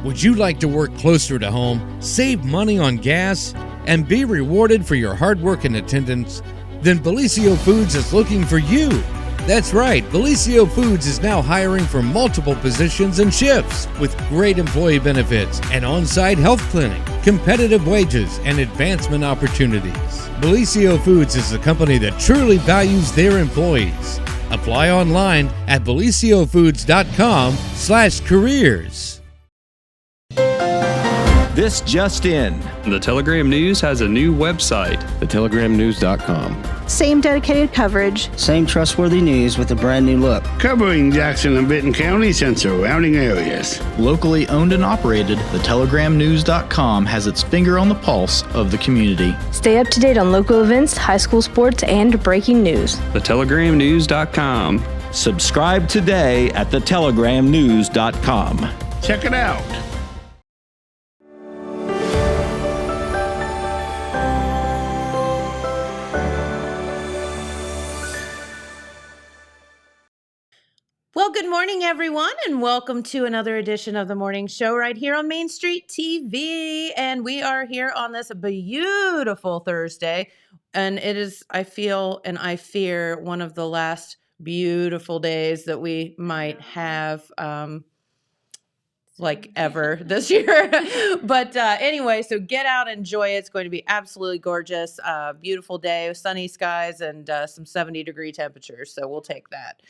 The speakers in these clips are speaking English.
Would you like to work closer to home, save money on gas, and be rewarded for your hard work and attendance? Then Bellisio Foods is looking for you. That's right, Bellisio Foods is now hiring for multiple positions and shifts with great employee benefits, an on-site health clinic, competitive wages, and advancement opportunities. Bellisio Foods is a company that truly values their employees. Apply online at bellisiofoods.com/careers. This just in. The Telegram News has a new website. thetelegramnews.com. Same dedicated coverage. Same trustworthy news with a brand new look. Covering Jackson and Benton counties and surrounding areas. Locally owned and operated, thetelegramnews.com has its finger on the pulse of the community. Stay up to date on local events, high school sports, and breaking news. thetelegramnews.com. Subscribe today at thetelegramnews.com. Check it out. Well, good morning, everyone, and welcome to another edition of the morning show right here on Main Street TV. And we are here on this beautiful Thursday. And it is, I feel and I fear, one of the last beautiful days that we might have ever this year. But anyway, so get out, enjoy it. It's going to be absolutely gorgeous. Beautiful day, sunny skies, and some 70-degree temperatures. So we'll take that.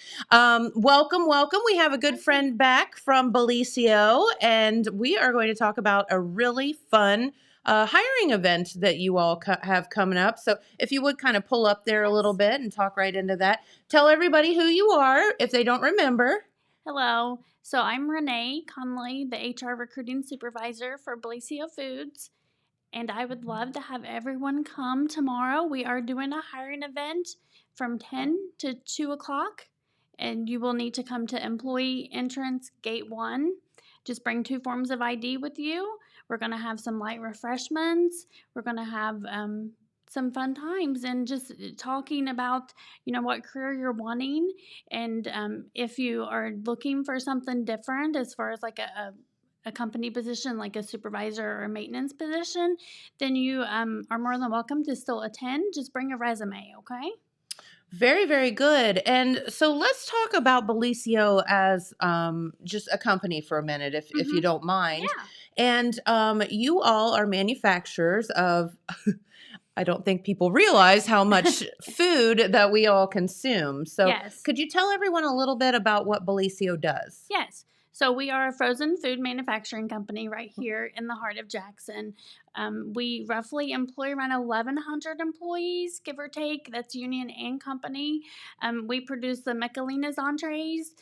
Welcome. We have a good friend back from Bellisio, and we are going to talk about a really fun hiring event that you all have coming up. So if you would kind of pull up there a little bit and talk right into that. Tell everybody who you are if they don't remember. Hello. So I'm Renee Conley, the HR recruiting supervisor for Bellisio Foods, and I would love to have everyone come tomorrow. We are doing a hiring event from 10 to 2 o'clock, and you will need to come to employee entrance gate 1. Just bring 2 forms of ID with you. We're going to have some light refreshments. We're going to have some fun times and just talking about, what career you're wanting. And if you are looking for something different as far as like a company position, like a supervisor or a maintenance position, then you are more than welcome to still attend. Just bring a resume, okay? Very, very good. And so let's talk about Bellisio as just a company for a minute, if you don't mind. Yeah. And you all are manufacturers of I don't think people realize how much food that we all consume. So Yes. Could you tell everyone a little bit about what Bellisio does? Yes. So we are a frozen food manufacturing company right here in the heart of Jackson. We roughly employ around 1,100 employees, give or take. That's union and company. We produce the Michelina's entrees,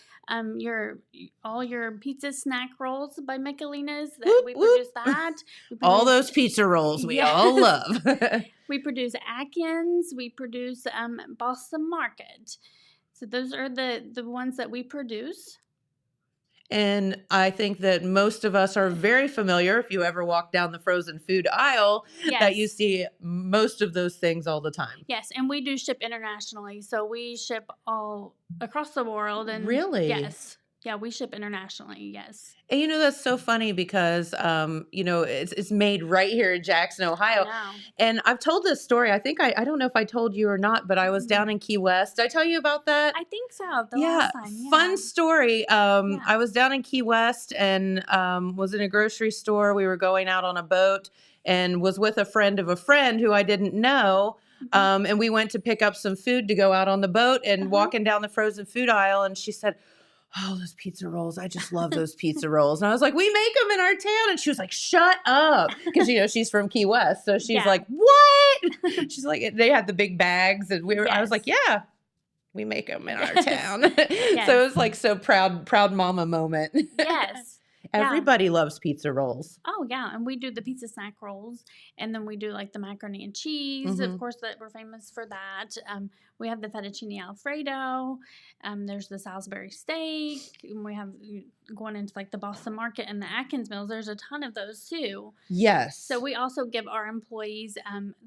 all your pizza snack rolls by Michelina's. We produce that. All those pizza rolls we all love. We produce Atkins. We produce Boston Market. So those are the ones that we produce. And I think that most of us are very familiar, if you ever walk down the frozen food aisle, that you see most of those things all the time. Yes, and we do ship internationally. So we ship all across the world. And Really? Yes. Yeah, we ship internationally, yes. And that's so funny because, it's made right here in Jackson, Ohio. I know. And I've told this story. I think I don't know if I told you or not, but I was down in Key West. Did I tell you about that? I think so. Last time. Yeah. Fun story. I was down in Key West and was in a grocery store. We were going out on a boat and was with a friend of a friend who I didn't know. And we went to pick up some food to go out on the boat and walking down the frozen food aisle. And she said, "Oh, those pizza rolls. I just love those pizza rolls." And I was like, "We make them in our town." And she was like, "Shut up." Because, she's from Key West. So she's like, "What?" She's like, they had the big bags. And I was like, "Yeah, we make them in our town." So it was like so proud mama moment. Yes. Everybody loves pizza rolls. Oh, yeah. And we do the pizza snack rolls. And then we do like the macaroni and cheese. Of course, that we're famous for that. We have the fettuccine Alfredo. There's the Salisbury steak. And we have going into like the Boston Market and the Atkins meals. There's a ton of those too. Yes. So we also give our employees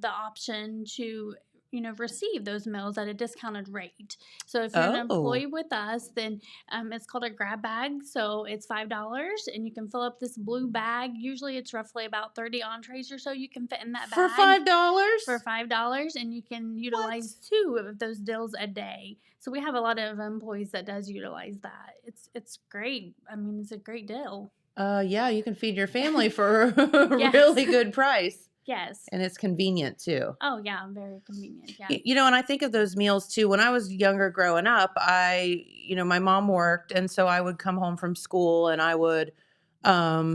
the option to receive those meals at a discounted rate. So if you're an employee with us, then it's called a grab bag. So it's $5, and you can fill up this blue bag. Usually it's roughly about 30 entrees or so you can fit in that For bag. $5? For $5, and you can utilize 2 of those deals a day. So we have a lot of employees that does utilize that. It's great. I mean, it's a great deal. Yeah, you can feed your family for a Yes. really good price. Yes. And it's convenient too. Oh yeah, very convenient. Yeah. And I think of those meals too. When I was younger growing up, my mom worked, and so I would come home from school, and I would,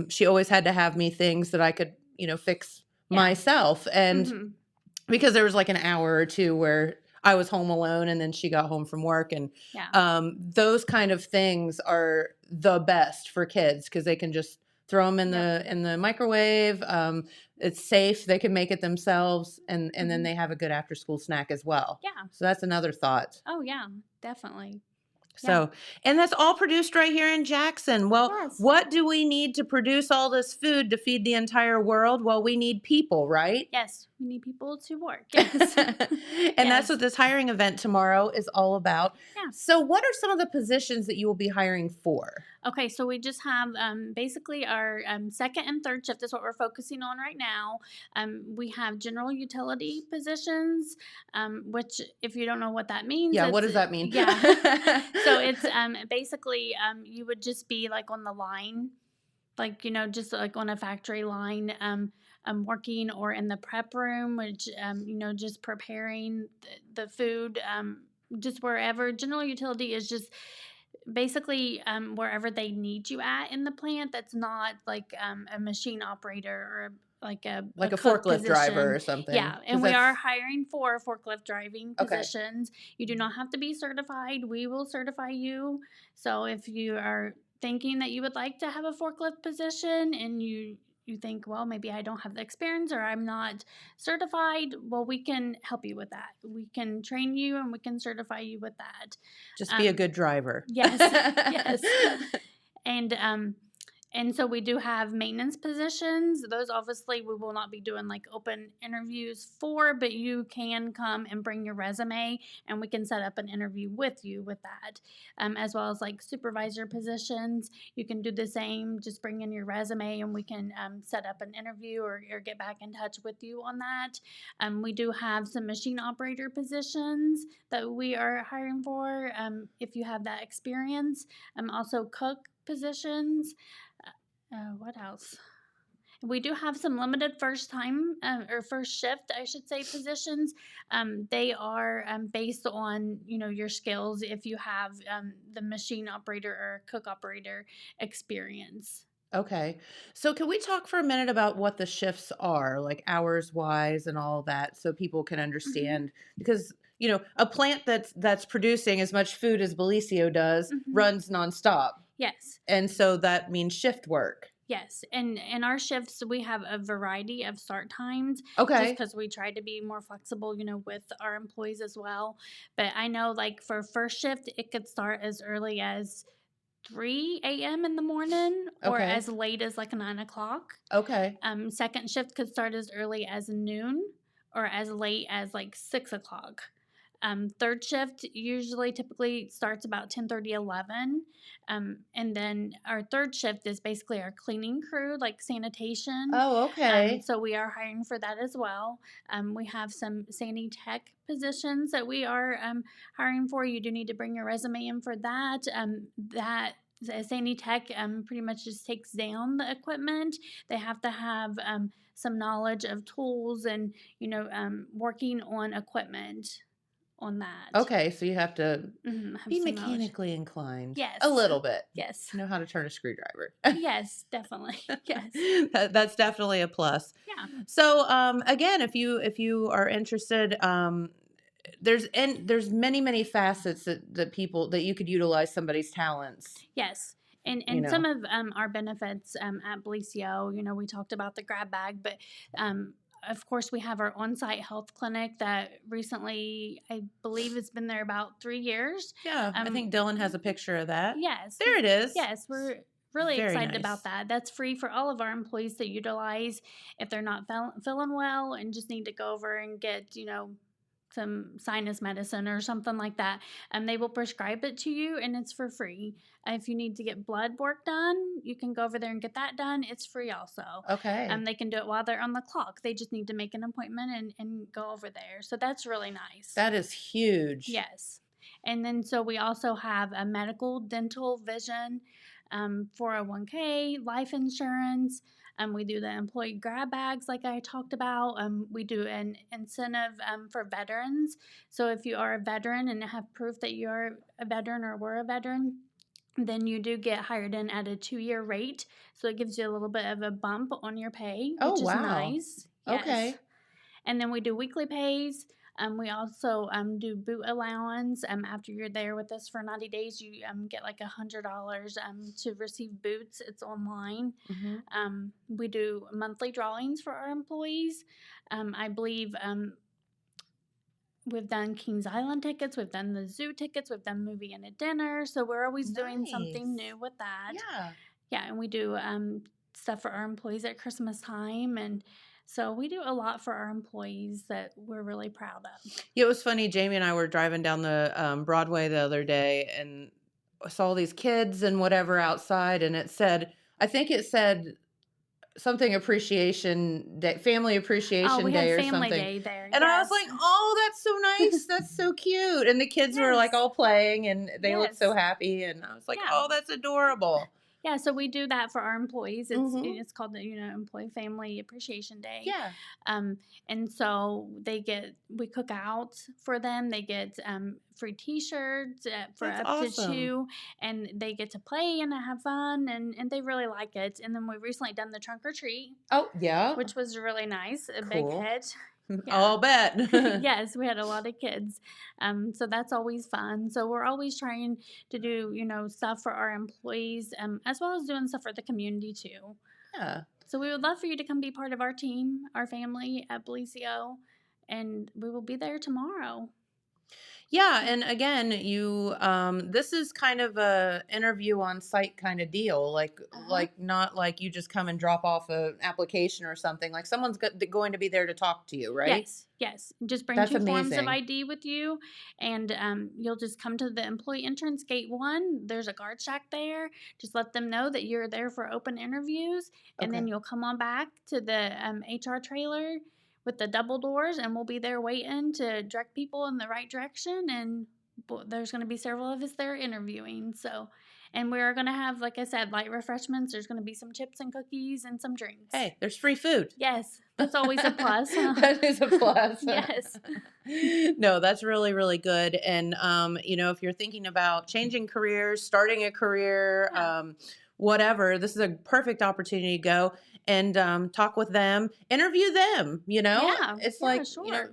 she always had to have me things that I could, fix myself. And because there was like an hour or two where I was home alone, and then she got home from work, and those kind of things are the best for kids because they can just throw them in the microwave. It's safe. They can make it themselves, and then they have a good after school snack as well. Yeah. So that's another thought. Oh yeah, definitely. So, and that's all produced right here in Jackson. Well, what do we need to produce all this food to feed the entire world? Well, we need people, right? Yes, we need people to work. Yes. And that's what this hiring event tomorrow is all about. Yeah. So what are some of the positions that you will be hiring for? Okay, so we just have basically our second and third shift is what we're focusing on right now. We have general utility positions, which if you don't know what that means. Yeah, what does that mean? Yeah. So it's basically you would just be like on the line, like, just like on a factory line, working or in the prep room, which, just preparing the food, just wherever. General utility is just basically wherever they need you at in the plant. That's not like a machine operator or like a forklift position. driver or something. Yeah, and we are hiring for forklift driving positions. You do not have to be certified. We will certify you. So if you are thinking that you would like to have a forklift position and you think, well, maybe I don't have the experience or I'm not certified, well, we can help you with that. We can train you and we can certify you with that. Just be a good driver. Yes, yes. And so we do have maintenance positions. Those obviously we will not be doing like open interviews for, but you can come and bring your resume and we can set up an interview with you with that. As well as like supervisor positions. You can do the same, just bring in your resume and we can set up an interview or get back in touch with you on that. We do have some machine operator positions that we are hiring for if you have that experience. Also cook positions. What else? We do have some limited first shift, I should say, positions. They are based on, your skills if you have the machine operator or cook operator experience. Okay. So can we talk for a minute about what the shifts are, like hours wise and all that, so people can understand? Because, a plant that's producing as much food as Bellisio does runs nonstop. Yes. And so that means shift work. Yes. And in our shifts, we have a variety of start times. Okay. Just because we try to be more flexible, with our employees as well. But I know like for first shift, it could start as early as 3 a.m. in the morning or as late as like 9 o'clock. Okay. Second shift could start as early as noon or as late as like 6 o'clock. Third shift typically starts about 10:30, 11. And then our third shift is basically our cleaning crew, like sanitation. Oh, okay. So we are hiring for that as well. We have some Sani Tech positions that we are hiring for. You do need to bring your resume in for that. Sani Tech pretty much just takes down the equipment. They have to have some knowledge of tools and, working on equipment. On that. Okay, so you have to be mechanically inclined. Yes. A little bit. Yes. Know how to turn a screwdriver. Yes, definitely. Yes. That's definitely a plus. Yeah. So again, if you are interested, there's many facets that you could utilize somebody's talents. Yes. And some of our benefits at Bellisio, we talked about the grab bag, but of course, we have our on-site health clinic that recently, I believe, has been there about 3 years. Yeah, I think Dylan has a picture of that. Yes. There it is. Yes, we're really Very excited nice. about that. That's free for all of our employees to utilize if they're not feeling well and just need to go over and get, some sinus medicine or something like that, and they will prescribe it to you, and it's for free. If you need to get blood work done, you can go over there and get that done. It's free also. Okay. They can do it while they're on the clock. They just need to make an appointment and go over there. So that's really nice. That is huge. Yes. And then so we also have a medical, dental, vision, 401k, life insurance. We do the employee grab bags like I talked about. We do an incentive for veterans. So if you are a veteran and have proof that you're a veteran or were a veteran, then you do get hired in at a 2-year rate. So it gives you a little bit of a bump on your pay, which is nice. Okay. Yes. And then we do weekly pays. We also do boot allowance. After you're there with us for 90 days, you get like $100 to receive boots. It's online. Mm-hmm. We do monthly drawings for our employees. I believe we've done Kings Island tickets. We've done the zoo tickets. We've done movie and a dinner. So we're always doing something new with that. Yeah. Yeah, and we do stuff for our employees at Christmas time, and so we do a lot for our employees that we're really proud of. Yeah, it was funny. Jamie and I were driving down the Broadway the other day and saw these kids and whatever outside, and I think it said something appreciation day, family appreciation we day had or family something. day there. And I was like, oh, that's so nice. That's so cute. And the kids were like all playing and they looked so happy. And I was like, oh, that's adorable. Yeah, so we do that for our employees. It's called the Employee Family Appreciation Day. Yeah. And so we cook out for them. They get free T-shirts for That's up awesome. to 2, and they get to play and have fun, and they really like it. And then we recently done the trunk or treat. Oh yeah, which was really nice. A big hit. Yeah. I'll bet. Yes, we had a lot of kids. So that's always fun. So we're always trying to do, stuff for our employees, as well as doing stuff for the community too. Yeah. So we would love for you to come be part of our team, our family at Bellisio, and we will be there tomorrow. Yeah, and again, you this is kind of a interview on site kind of deal, like not like you just come and drop off an application or something. Like someone's going to be there to talk to you, right? Yes. Just bring 2 forms of ID with you, and you'll just come to the employee entrance gate 1. There's a guard shack there. Just let them know that you're there for open interviews, and then you'll come on back to the HR trailer with the double doors, and we'll be there waiting to direct people in the right direction, and there's going to be several of us there interviewing. So, and we're going to have, like I said, light refreshments. There's going to be some chips and cookies and some drinks. Hey, there's free food. Yes, that's always a plus. That is a plus. Yes. No, that's really, really good. And, if you're thinking about changing careers, starting a career, whatever, this is a perfect opportunity to go and talk with them, interview them, it's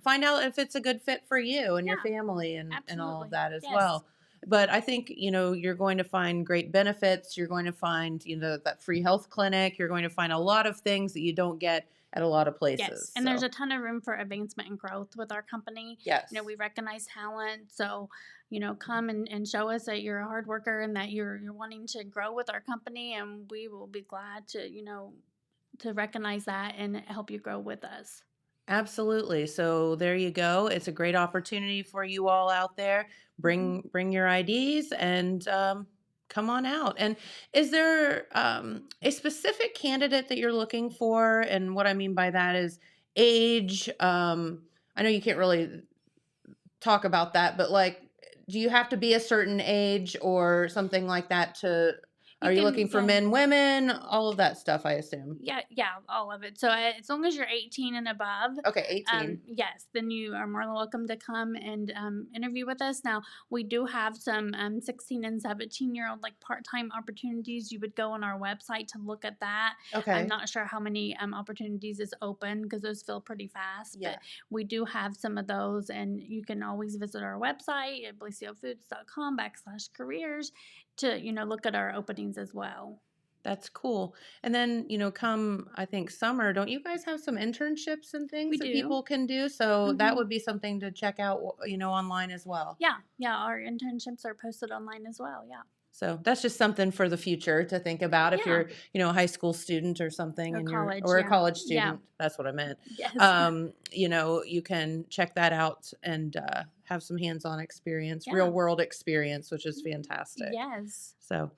find out if it's a good fit for you and your family and all of that as well. But I think, you're going to find great benefits. You're going to find, that free health clinic. You're going to find a lot of things that you don't get at a lot of places. Yes, and there's a ton of room for advancement and growth with our company. Yes. We recognize talent. So, come and show us that you're a hard worker and that you're wanting to grow with our company, and we will be glad to, to recognize that and help you grow with us. Absolutely. So there you go. It's a great opportunity for you all out there. Bring your IDs and come on out. And is there a specific candidate that you're looking for? And what I mean by that is age. I know you can't really talk about that, but do you have to be a certain age or something like that to... Are you looking for men, women, all of that stuff, I assume? Yeah, all of it. So as long as you're 18 and above. Okay, 18. Yes, then you are more than welcome to come and interview with us. Now, we do have some 16 and 17-year-old part-time opportunities. You would go on our website to look at that. Okay. I'm not sure how many opportunities is open because those fill pretty fast. Yeah. But we do have some of those, and you can always visit our website at bellisiofoods.com/careers to, look at our openings as well. That's cool. And then, come, I think, summer, don't you guys have some internships and things that people can do? So that would be something to check out, online as well. Yeah. Our internships are posted online as well. Yeah. So that's just something for the future to think about if Yeah. you're, a high school student or something, Or and college, or a yeah. college Yeah. student. That's what I meant. Yes. You can check that out and have some hands-on experience, Yeah. real world experience, which is fantastic. Yes. So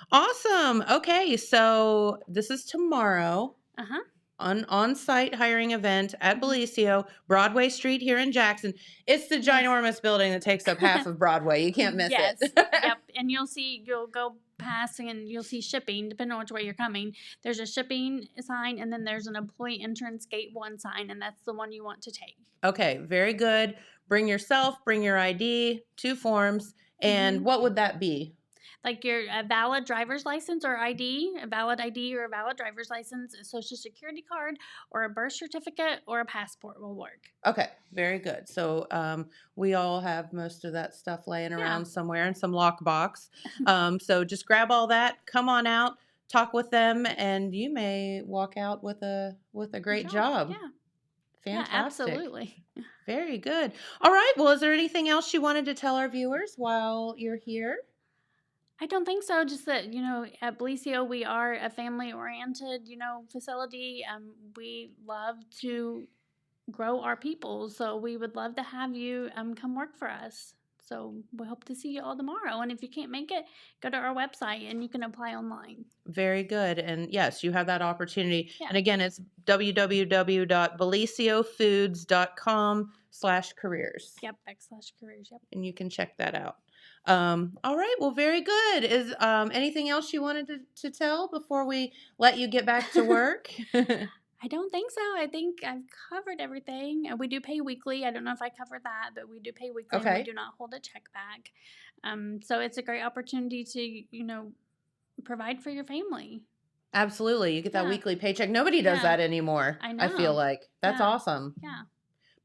awesome. Okay, so this is tomorrow. Uh-huh. On-site hiring event at Bellisio, Broadway Street here in Jackson. It's the ginormous building that takes up half of Broadway. You can't miss Yes. it. Yep. And you'll go past and you'll see shipping, depending on which way you're coming. There's a shipping sign, and then there's an employee entrance gate 1 sign, and that's the one you want to take. Okay, very good. Bring yourself, bring your ID, 2 forms, and what would that be? Like a valid driver's license or ID, a valid ID or a valid driver's license, a social security card, or a birth certificate or a passport will work. Okay, very good. So we all have most of that stuff laying around somewhere in some lockbox. So just grab all that, come on out, talk with them, and you may walk out with a great job. Yeah. Fantastic. Yeah, absolutely. Very good. All right. Well, is there anything else you wanted to tell our viewers while you're here? I don't think so. Just that, at Bellisio, we are a family-oriented, facility. We love to grow our people. So we would love to have you come work for us. So we hope to see you all tomorrow. And if you can't make it, go to our website and you can apply online. Very good. And yes, you have that opportunity. Yeah. And again, it's www.bellisiofoods.com/careers. Yep, /careers. Yep. And you can check that out. All right. Well, very good. Is anything else you wanted to tell before we let you get back to work? I don't think so. I think I've covered everything. We do pay weekly. I don't know if I covered that, but we do pay weekly. Okay. And we do not hold a check back. So it's a great opportunity to, provide for your family. Absolutely. You get that Yeah. weekly paycheck. Nobody does Yeah. that anymore. I I feel know. like that's Yeah. awesome. Yeah.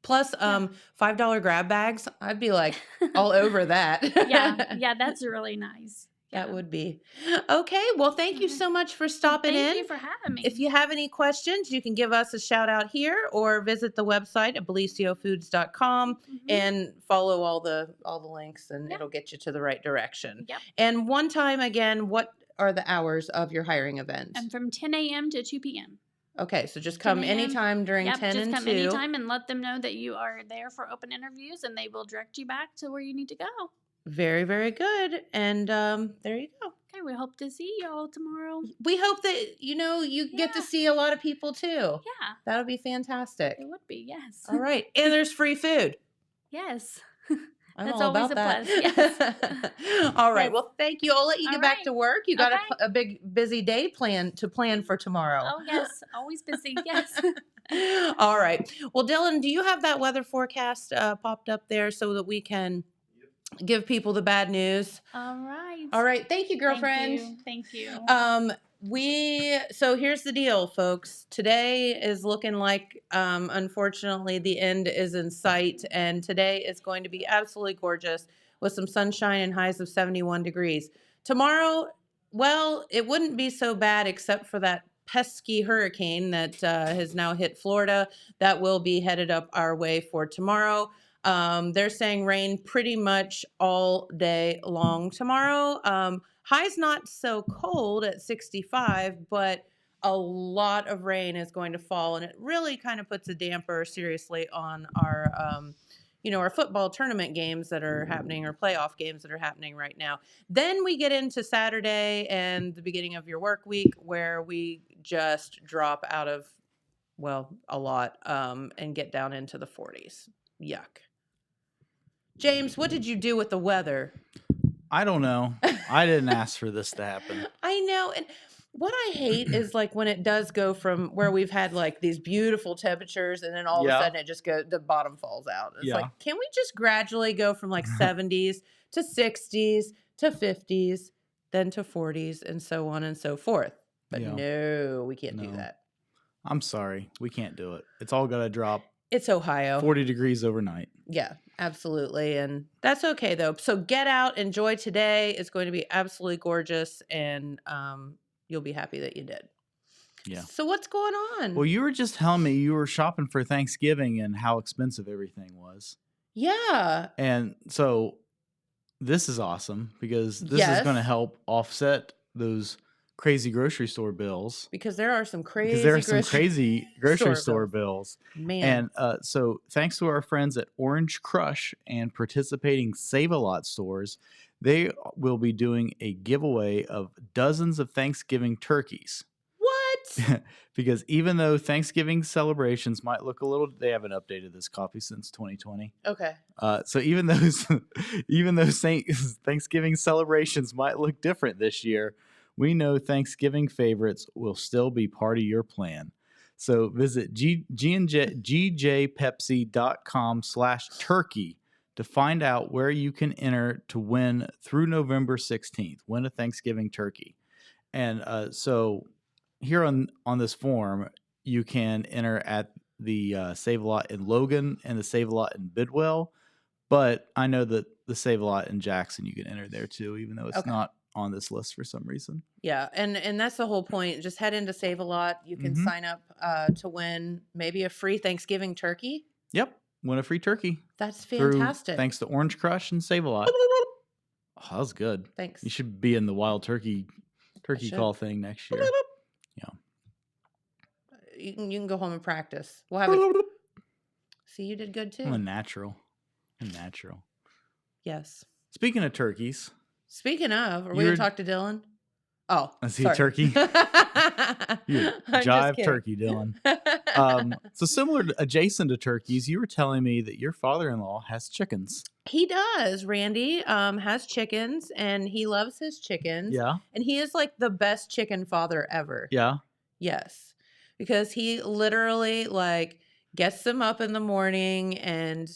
Plus, $5 grab bags. I'd be like all over that. Yeah, that's really nice. That would be. Okay. Well, thank you so much for stopping in. Thank you for having me. If you have any questions, you can give us a shout out here or visit the website at bellisiofoods.com and follow all the links, and it'll get you to the right direction. Yep. And one time again, what are the hours of your hiring event? From 10 a.m. to 2 p.m. Okay, so just come 10 a.m. anytime during 10 just and come 2. anytime and let them know that you are there for open interviews, and they will direct you back to where you need to go. Very, very good. And there you go. Okay, we hope to see you all tomorrow. We hope that, you get to see a lot of people too. Yeah. That would be fantastic. It would be, yes. All right. And there's free food. Yes. I'm That's all always about a that. plus. Yes. All right. Yes. Well, thank you. I'll let you All get back right. to work. You got Okay. a big, busy day plan for tomorrow. Oh, yes. Always busy. Yes. All right. Well, Dylan, do you have that weather forecast popped up there so that we can give people the bad news? All right. All right. Thank you, girlfriend. Thank you. So here's the deal, folks. Today is looking like, unfortunately, the end is in sight, and today is going to be absolutely gorgeous with some sunshine and highs of 71 degrees. Tomorrow, well, it wouldn't be so bad except for that pesky hurricane that has now hit Florida. That will be headed up our way for tomorrow. They're saying rain pretty much all day long tomorrow. High's not so cold at 65, but a lot of rain is going to fall, and it really kind of puts a damper seriously on our, our football tournament games that are happening, or playoff games that are happening right now. Then we get into Saturday and the beginning of your work week, where we just drop out of, a lot, and get down into the 40s. Yuck. James, what did you do with the weather? I don't know. I didn't ask for this to happen. I know. And what I hate is like when it does go from where we've had like these beautiful temperatures, and then all of a sudden it just the bottom falls out. It's like, can we just gradually go from like 70s to 60s to 50s, then to 40s, and so on and so forth? But no, we can't do that. I'm sorry. We can't do it. It's all got to drop. It's Ohio. 40 degrees overnight. Yeah, absolutely. And that's okay, though. So get out, enjoy today. It's going to be absolutely gorgeous, and you'll be happy that you did. Yeah. So what's going on? Well, you were just telling me you were shopping for Thanksgiving and how expensive everything was. Yeah. And so this is awesome because this is Yes. going to help offset those crazy grocery store bills. Because there are some crazy Because there are some crazy grocery store bills. bills. Man. And so thanks to our friends at Orange Crush and participating Save-A-Lot stores, they will be doing a giveaway of dozens of Thanksgiving turkeys. What? Because even though Thanksgiving celebrations might look a little, they haven't updated this copy since 2020. Okay. So even those Thanksgiving celebrations might look different this year, we know Thanksgiving favorites will still be part of your plan. So visit gjpepsi.com/turkey to find out where you can enter to win through November 16th. Win a Thanksgiving turkey. And so here on this form, you can enter at the Save-A-Lot in Logan and the Save-A-Lot in Bidwell. But I know that the Save-A-Lot in Jackson, you can enter there too, even though it's not on this list for some reason. Yeah, and that's the whole point. Just head into Save-A-Lot. You can sign up to win maybe a free Thanksgiving turkey. Yep, win a free turkey. That's fantastic. Thanks to Orange Crush and Save-A-Lot. Oh, that was good. Thanks. You should be in the wild turkey call thing next year. Yeah. You can go home and practice. We'll have it. See, you did good too. I'm a natural. Yes. Speaking of turkeys. Speaking of, are we going to talk to Dylan? Oh, is he a turkey? You jive turkey, Dylan. So similar, adjacent to turkeys, you were telling me that your father-in-law has chickens. He does. Randy has chickens, and he loves his chickens. Yeah. And he is like the best chicken father ever. Yeah. Yes. Because he literally like gets them up in the morning and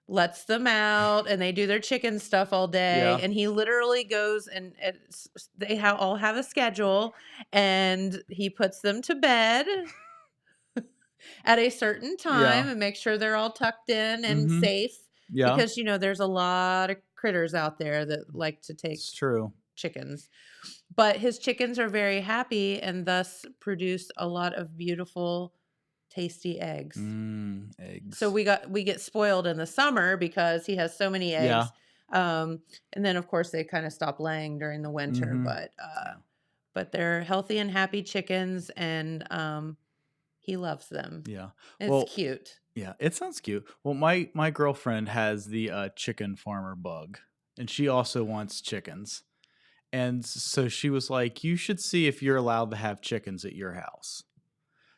lets them out, and they do their chicken stuff all day. Yeah. And he literally goes and they all have a schedule, and he puts them to bed at a certain time and makes sure they're all tucked in and safe. Yeah. Because, there's a lot of critters out there that like to take chickens. But his chickens are very happy and thus produce a lot of beautiful, tasty eggs. Eggs. So we get spoiled in the summer because he has so many eggs. Yeah. And then of course they kind of stop laying during the winter, but they're healthy and happy chickens, and he loves them. Yeah. It's cute. Yeah, it sounds cute. Well, my girlfriend has the chicken farmer bug, and she also wants chickens. And so she was like, you should see if you're allowed to have chickens at your house.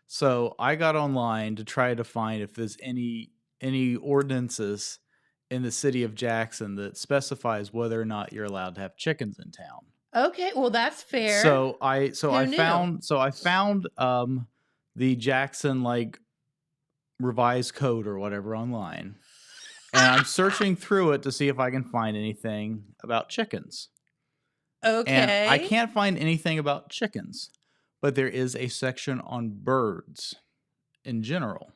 So I got online to try to find if there's any ordinances in the city of Jackson that specifies whether or not you're allowed to have chickens in town. Okay, well that's fair. So I found the Jackson revised code or whatever online. And I'm searching through it to see if I can find anything about chickens. Okay. And I can't find anything about chickens, but there is a section on birds in general.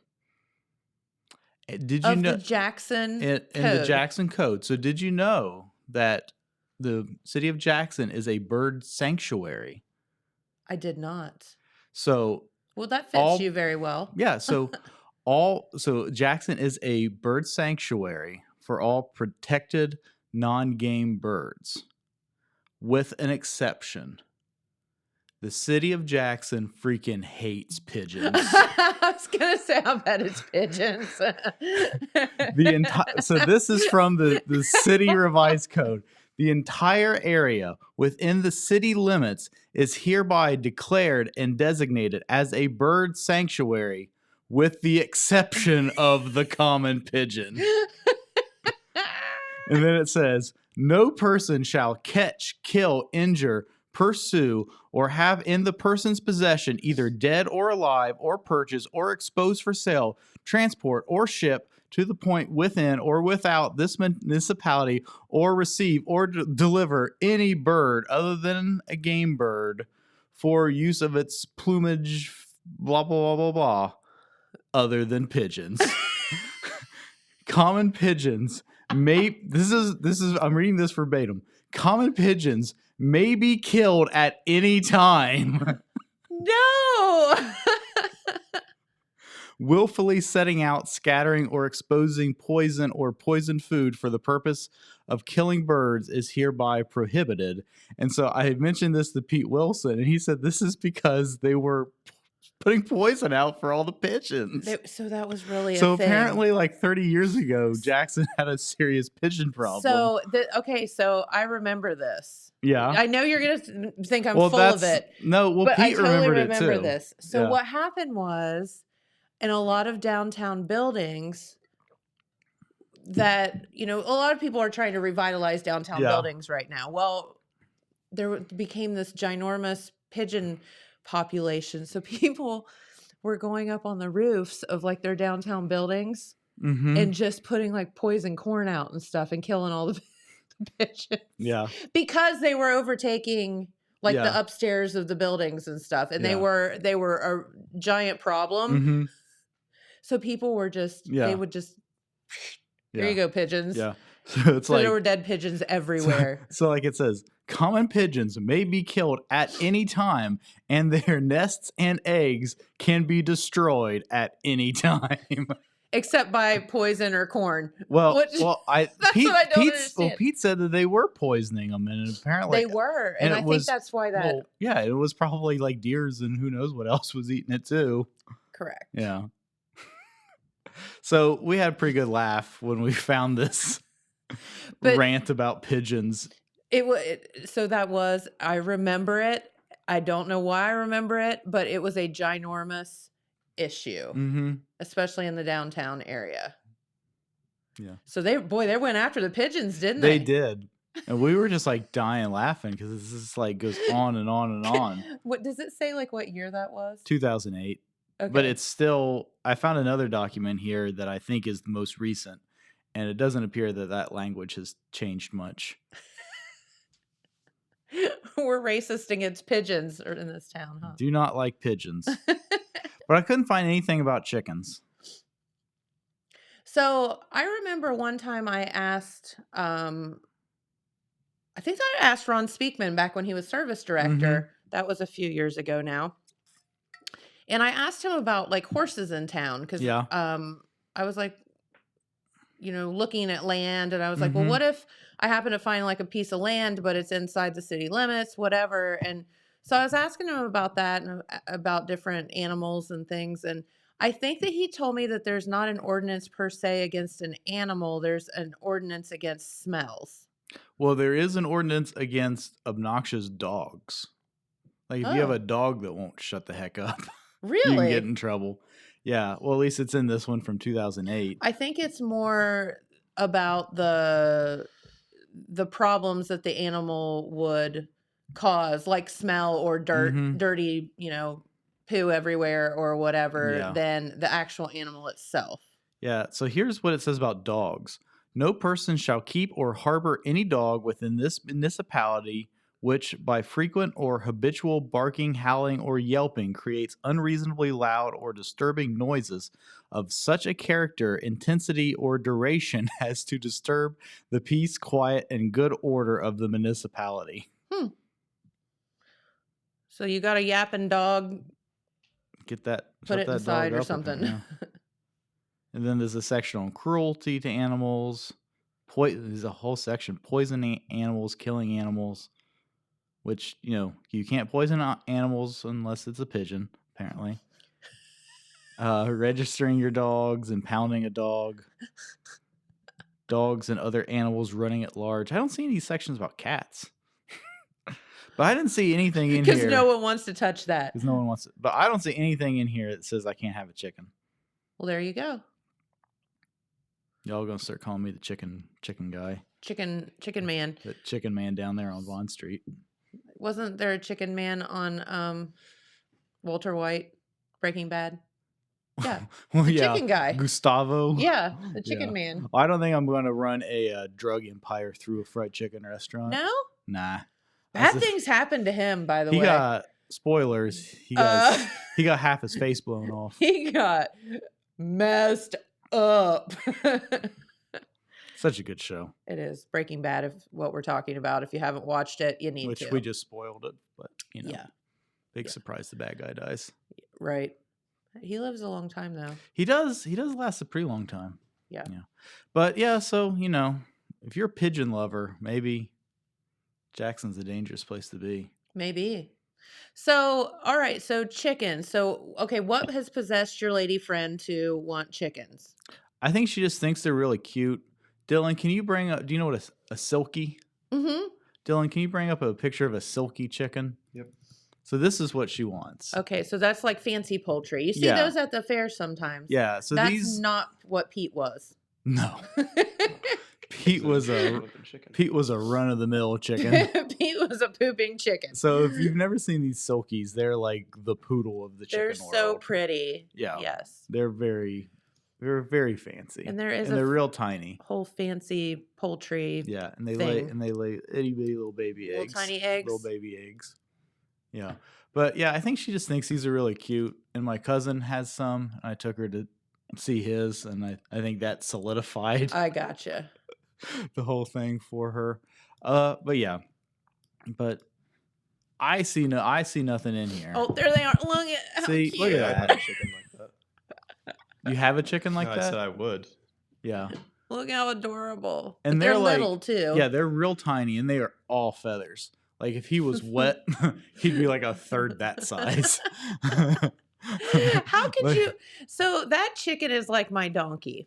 Did you know the Jackson in the Jackson code? So did you know that the city of Jackson is a bird sanctuary? I did not. So that fits you very well. Yeah. So Jackson is a bird sanctuary for all protected non-game birds, with an exception. The city of Jackson freaking hates pigeons. I was gonna say, I bet it's pigeons. So this is from the city revised code. The entire area within the city limits is hereby declared and designated as a bird sanctuary, with the exception of the common pigeon. And then it says, no person shall catch, kill, injure, pursue, or have in the person's possession, either dead or alive, or purchase, or expose for sale, transport, or ship to the point within or without this municipality, or receive or deliver any bird other than a game bird for use of its plumage, blah, blah, blah, blah, blah, other than pigeons. Common pigeons may, this is, I'm reading this verbatim. Common pigeons may be killed at any time. No. willfully setting out, scattering, or exposing poison or poisoned food for the purpose of killing birds is hereby prohibited. And so I had mentioned this to Pete Wilson, and he said this is because they were putting poison out for all the pigeons. So that was really So a thing. apparently, like 30 years ago, Jackson had a serious pigeon problem. So so I remember this. Yeah. I know you're gonna think I'm full of it. No, well, but Pete I totally remembered remember it too. this. So Yeah. what happened was, in a lot of downtown buildings, that a lot of people are trying to revitalize downtown buildings right now. Well, there became this ginormous pigeon population, so people were going up on the roofs of like their downtown buildings and just putting like poison corn out and stuff and killing all the pigeons. Yeah. Because they were overtaking like the upstairs of the buildings and stuff, and they were a giant problem. So people were just they would just here you go, pigeons. Yeah. So it's So like there were dead pigeons everywhere. So like it says, common pigeons may be killed at any time, and their nests and eggs can be destroyed at any time. Except by poison or corn. Well, Which- what I understand. Pete said that they were poisoning them, and apparently They were, and I think that's why that. Well, yeah, it was probably like deers and who knows what else was eating it too. Correct. Yeah. So we had a pretty good laugh when we found this rant about pigeons. I remember it. I don't know why I remember it, but it was a ginormous issue, especially in the downtown area. Yeah. So they went after the pigeons, didn't They they? did. And we were just like dying laughing because this just like goes on and on and on. What does it say? Like what year that was? 2008. Okay. But it's still, I found another document here that I think is the most recent, and it doesn't appear that language has changed much. We're racist against pigeons in this town, huh? Do not like pigeons. But I couldn't find anything about chickens. So I remember one time I asked, I think I asked Ron Speakman back when he was service director. That was a few years ago now. And I asked him about like horses in town because I was like, looking at land, and I was like, well, what if I happen to find like a piece of land, but it's inside the city limits, whatever. And so I was asking him about that and about different animals and things. And I think that he told me that there's not an ordinance per se against an animal. There's an ordinance against smells. Well, there is an ordinance against obnoxious dogs. Like if you have a dog that won't shut the heck up, Really? you can get in trouble. Yeah. Well, at least it's in this one from 2008. I think it's more about the problems that the animal would cause, like smell or dirt, dirty, poo everywhere or whatever, than the actual animal itself. Yeah. So here's what it says about dogs. No person shall keep or harbor any dog within this municipality which by frequent or habitual barking, howling, or yelping creates unreasonably loud or disturbing noises of such a character, intensity, or duration as to disturb the peace, quiet, and good order of the municipality. So you got a yapping dog, Get that. put it that inside dog or up something. again, yeah. And then there's a section on cruelty to animals. There's a whole section, poisoning animals, killing animals, which, you can't poison animals unless it's a pigeon, apparently. Registering your dogs, impounding a dog, dogs and other animals running at large. I don't see any sections about cats. But I didn't see anything in here. Because no one wants to touch that. Because no one wants to. But I don't see anything in here that says I can't have a chicken. Well, there you go. Y'all gonna start calling me the chicken guy. Chicken man. The chicken man down there on Vaughn Street. Wasn't there a chicken man on Walter White, Breaking Bad? Yeah. Well, the chicken guy. Gustavo. Yeah, the chicken man. I don't think I'm going to run a drug empire through a fried chicken restaurant. No? Nah. Bad things happened to him, by the way. He got, spoilers, he got half his face blown off. He got messed up. Such a good show. It is. Breaking Bad, if what we're talking about. If you haven't watched it, you need to. Which we just spoiled it, but, Yeah. big surprise the bad guy dies. Right. He lives a long time though. He does last a pretty long time. Yeah. But yeah, so if you're a pigeon lover, maybe Jackson's a dangerous place to be. Maybe. So, all right. So chickens. So, okay. What has possessed your lady friend to want chickens? I think she just thinks they're really cute. Dylan, can you bring up, do you know what a silky? Mm-hmm. Dylan, can you bring up a picture of a silky chicken? Yep. So this is what she wants. Okay. So that's like fancy poultry. You see Yeah. those at the fair sometimes. Yeah. So that's not what Pete was. No. Pete was a run of the mill chicken. Pete was a pooping chicken. So if you've never seen these silkies, they're like the poodle of the chicken They're world. so pretty. Yeah. Yes. They're very fancy. And there is they're real tiny. whole fancy poultry. Yeah, and they thing. lay itty bitty little baby Little eggs. tiny eggs. Little baby eggs. Yeah. But yeah, I think she just thinks these are really cute. And my cousin has some. I took her to see his, and I think that solidified I gotcha. the whole thing for her. But yeah. But I see nothing in here. Oh, there they are. Look at how See, cute. look at I that. had a chicken like that. You have a chicken like No, I that? said I would. Yeah. Look how adorable. And But they're like, little too. Yeah, they're real tiny, and they are all feathers. Like if he was wet, he'd be like a third that size. How could you? So that chicken is like my donkey.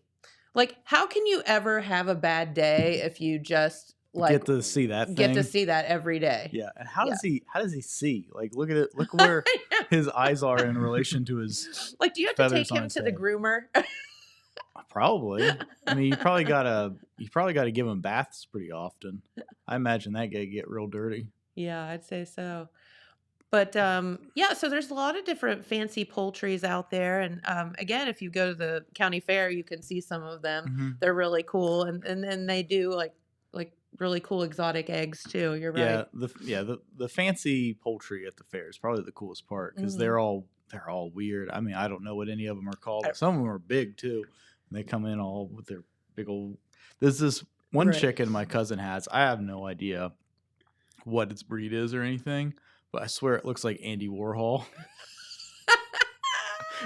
Like, how can you ever have a bad day if you just like get to see that thing? get to see that every day? Yeah, and how does he see? Like, look at it. Look where his eyes are in relation to his. Like, do you have to feathers take him on to his the head. groomer? Probably. I mean, you probably gotta give him baths pretty often. I imagine that guy get real dirty. Yeah, I'd say so. But yeah, so there's a lot of different fancy poultries out there, and again, if you go to the county fair, you can see some of them. Mhm. They're really cool, and then they do like really cool exotic eggs too. You're right. Yeah, the fancy poultry at the fair is probably the coolest part because Mhm. they're all weird. I mean, I don't know what any of them are called. Some of them are big too. And they come in all with their big old. There's this one Right. chicken my cousin has. I have no idea what its breed is or anything, but I swear it looks like Andy Warhol.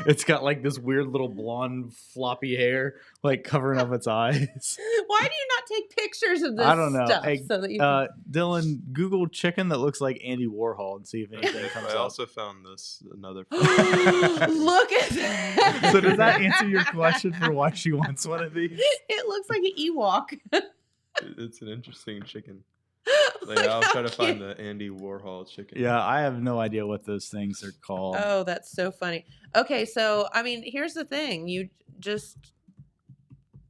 It's got like this weird little blonde floppy hair, like covering up its eyes. Why do you not take pictures of this I don't know. stuff Hey, so that you can... Dylan, Google chicken that looks like Andy Warhol and see if anything comes I up. also found another. Look at that. So does that answer your question for why she wants one of these? It looks like an Ewok. It's an interesting chicken. Look I'll how try to find cute. the Andy Warhol chicken. Yeah, I have no idea what those things are called. Oh, that's so funny. Okay, so I mean, here's the thing: you just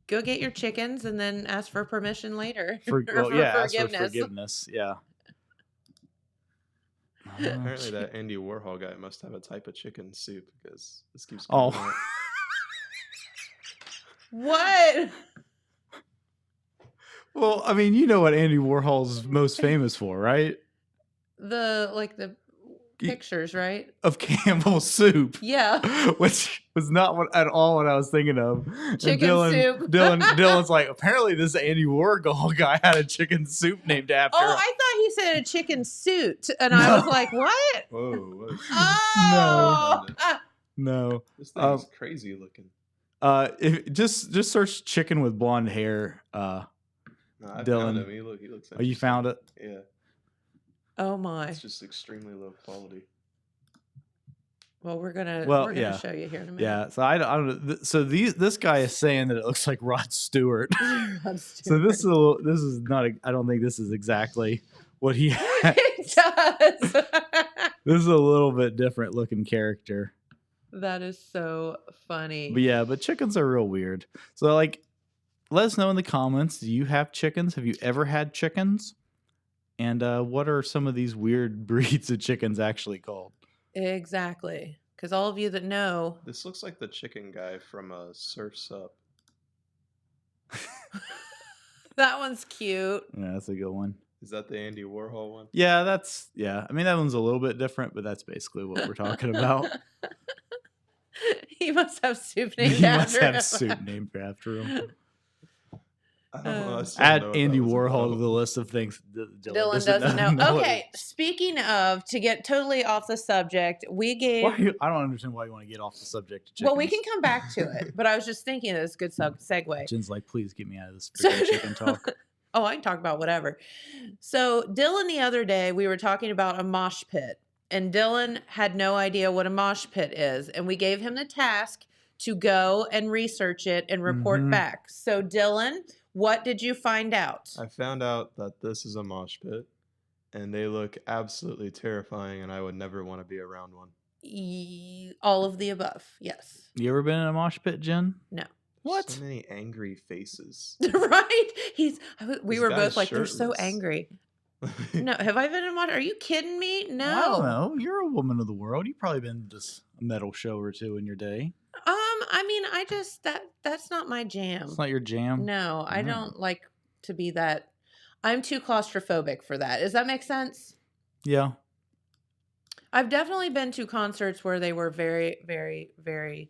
go get your chickens and then ask for permission later. Or ask for forgiveness. Yeah. Apparently, that Andy Warhol guy must have a type of chicken soup because this keeps Oh. coming up. What? Well, I mean, you know what Andy Warhol's most famous for, right? The pictures, right? Of Campbell's soup. Yeah. Which was not at all what I was thinking of. And Chicken soup. Dylan's like, apparently this Andy Warhol guy had a chicken soup named after Oh, him. I thought he said a chicken suit, and I was like, "What?" Whoa, what? Oh, No. This thing's crazy looking. If just search chicken with blonde hair. No, I Dylan. found him. He looks. Oh, you found it? Yeah, oh my! it's just extremely low quality. Well, we're gonna yeah. show you here in a minute. Yeah. So I don't. So this guy is saying that it looks like Rod Stewart. Rod So Stewart. this is not. I don't think this is exactly what he had. It does. This is a little bit different looking character. That is so funny. But yeah, but chickens are real weird. So like, let us know in the comments. Do you have chickens? Have you ever had chickens? And what are some of these weird breeds of chickens actually called? Exactly. Because all of you that know, This looks like the chicken guy from Surf's Up. that one's cute. Yeah, that's a good one. Is that the Andy Warhol one? Yeah, I mean, that one's a little bit different, but that's basically what we're talking about. He must have soup named He must after have him. soup named after him. I don't know. I still Add don't know if Andy that was Warhol to available. the list of things Dylan doesn't know. what Okay, it is. speaking of, to get totally off the subject, we gave. I don't understand why you want to get off the subject of chickens. Well, we can come back to it, but I was just thinking it's a good segue. Jen's like, please get me out of this So- freaking chicken talk. Oh, I can talk about whatever. So Dylan, the other day, we were talking about a mosh pit, and Dylan had no idea what a mosh pit is, and we gave him the task to go and research it and report back. So Dylan, what did you find out? I found out that this is a mosh pit, and they look absolutely terrifying, and I would never want to be around one. All of the above, yes. You ever been in a mosh pit, Jen? No. What? So many angry faces. Right? We This were guy's both like, they're so shirtless. angry. No, have I been in one? Are you kidding me? No. I don't know. You're a woman of the world. You've probably been to a metal show or two in your day. I mean, I just that's not my jam. It's not your jam. No, I don't like to be that. I'm too claustrophobic for that. Does that make sense? Yeah. I've definitely been to concerts where they were very, very, very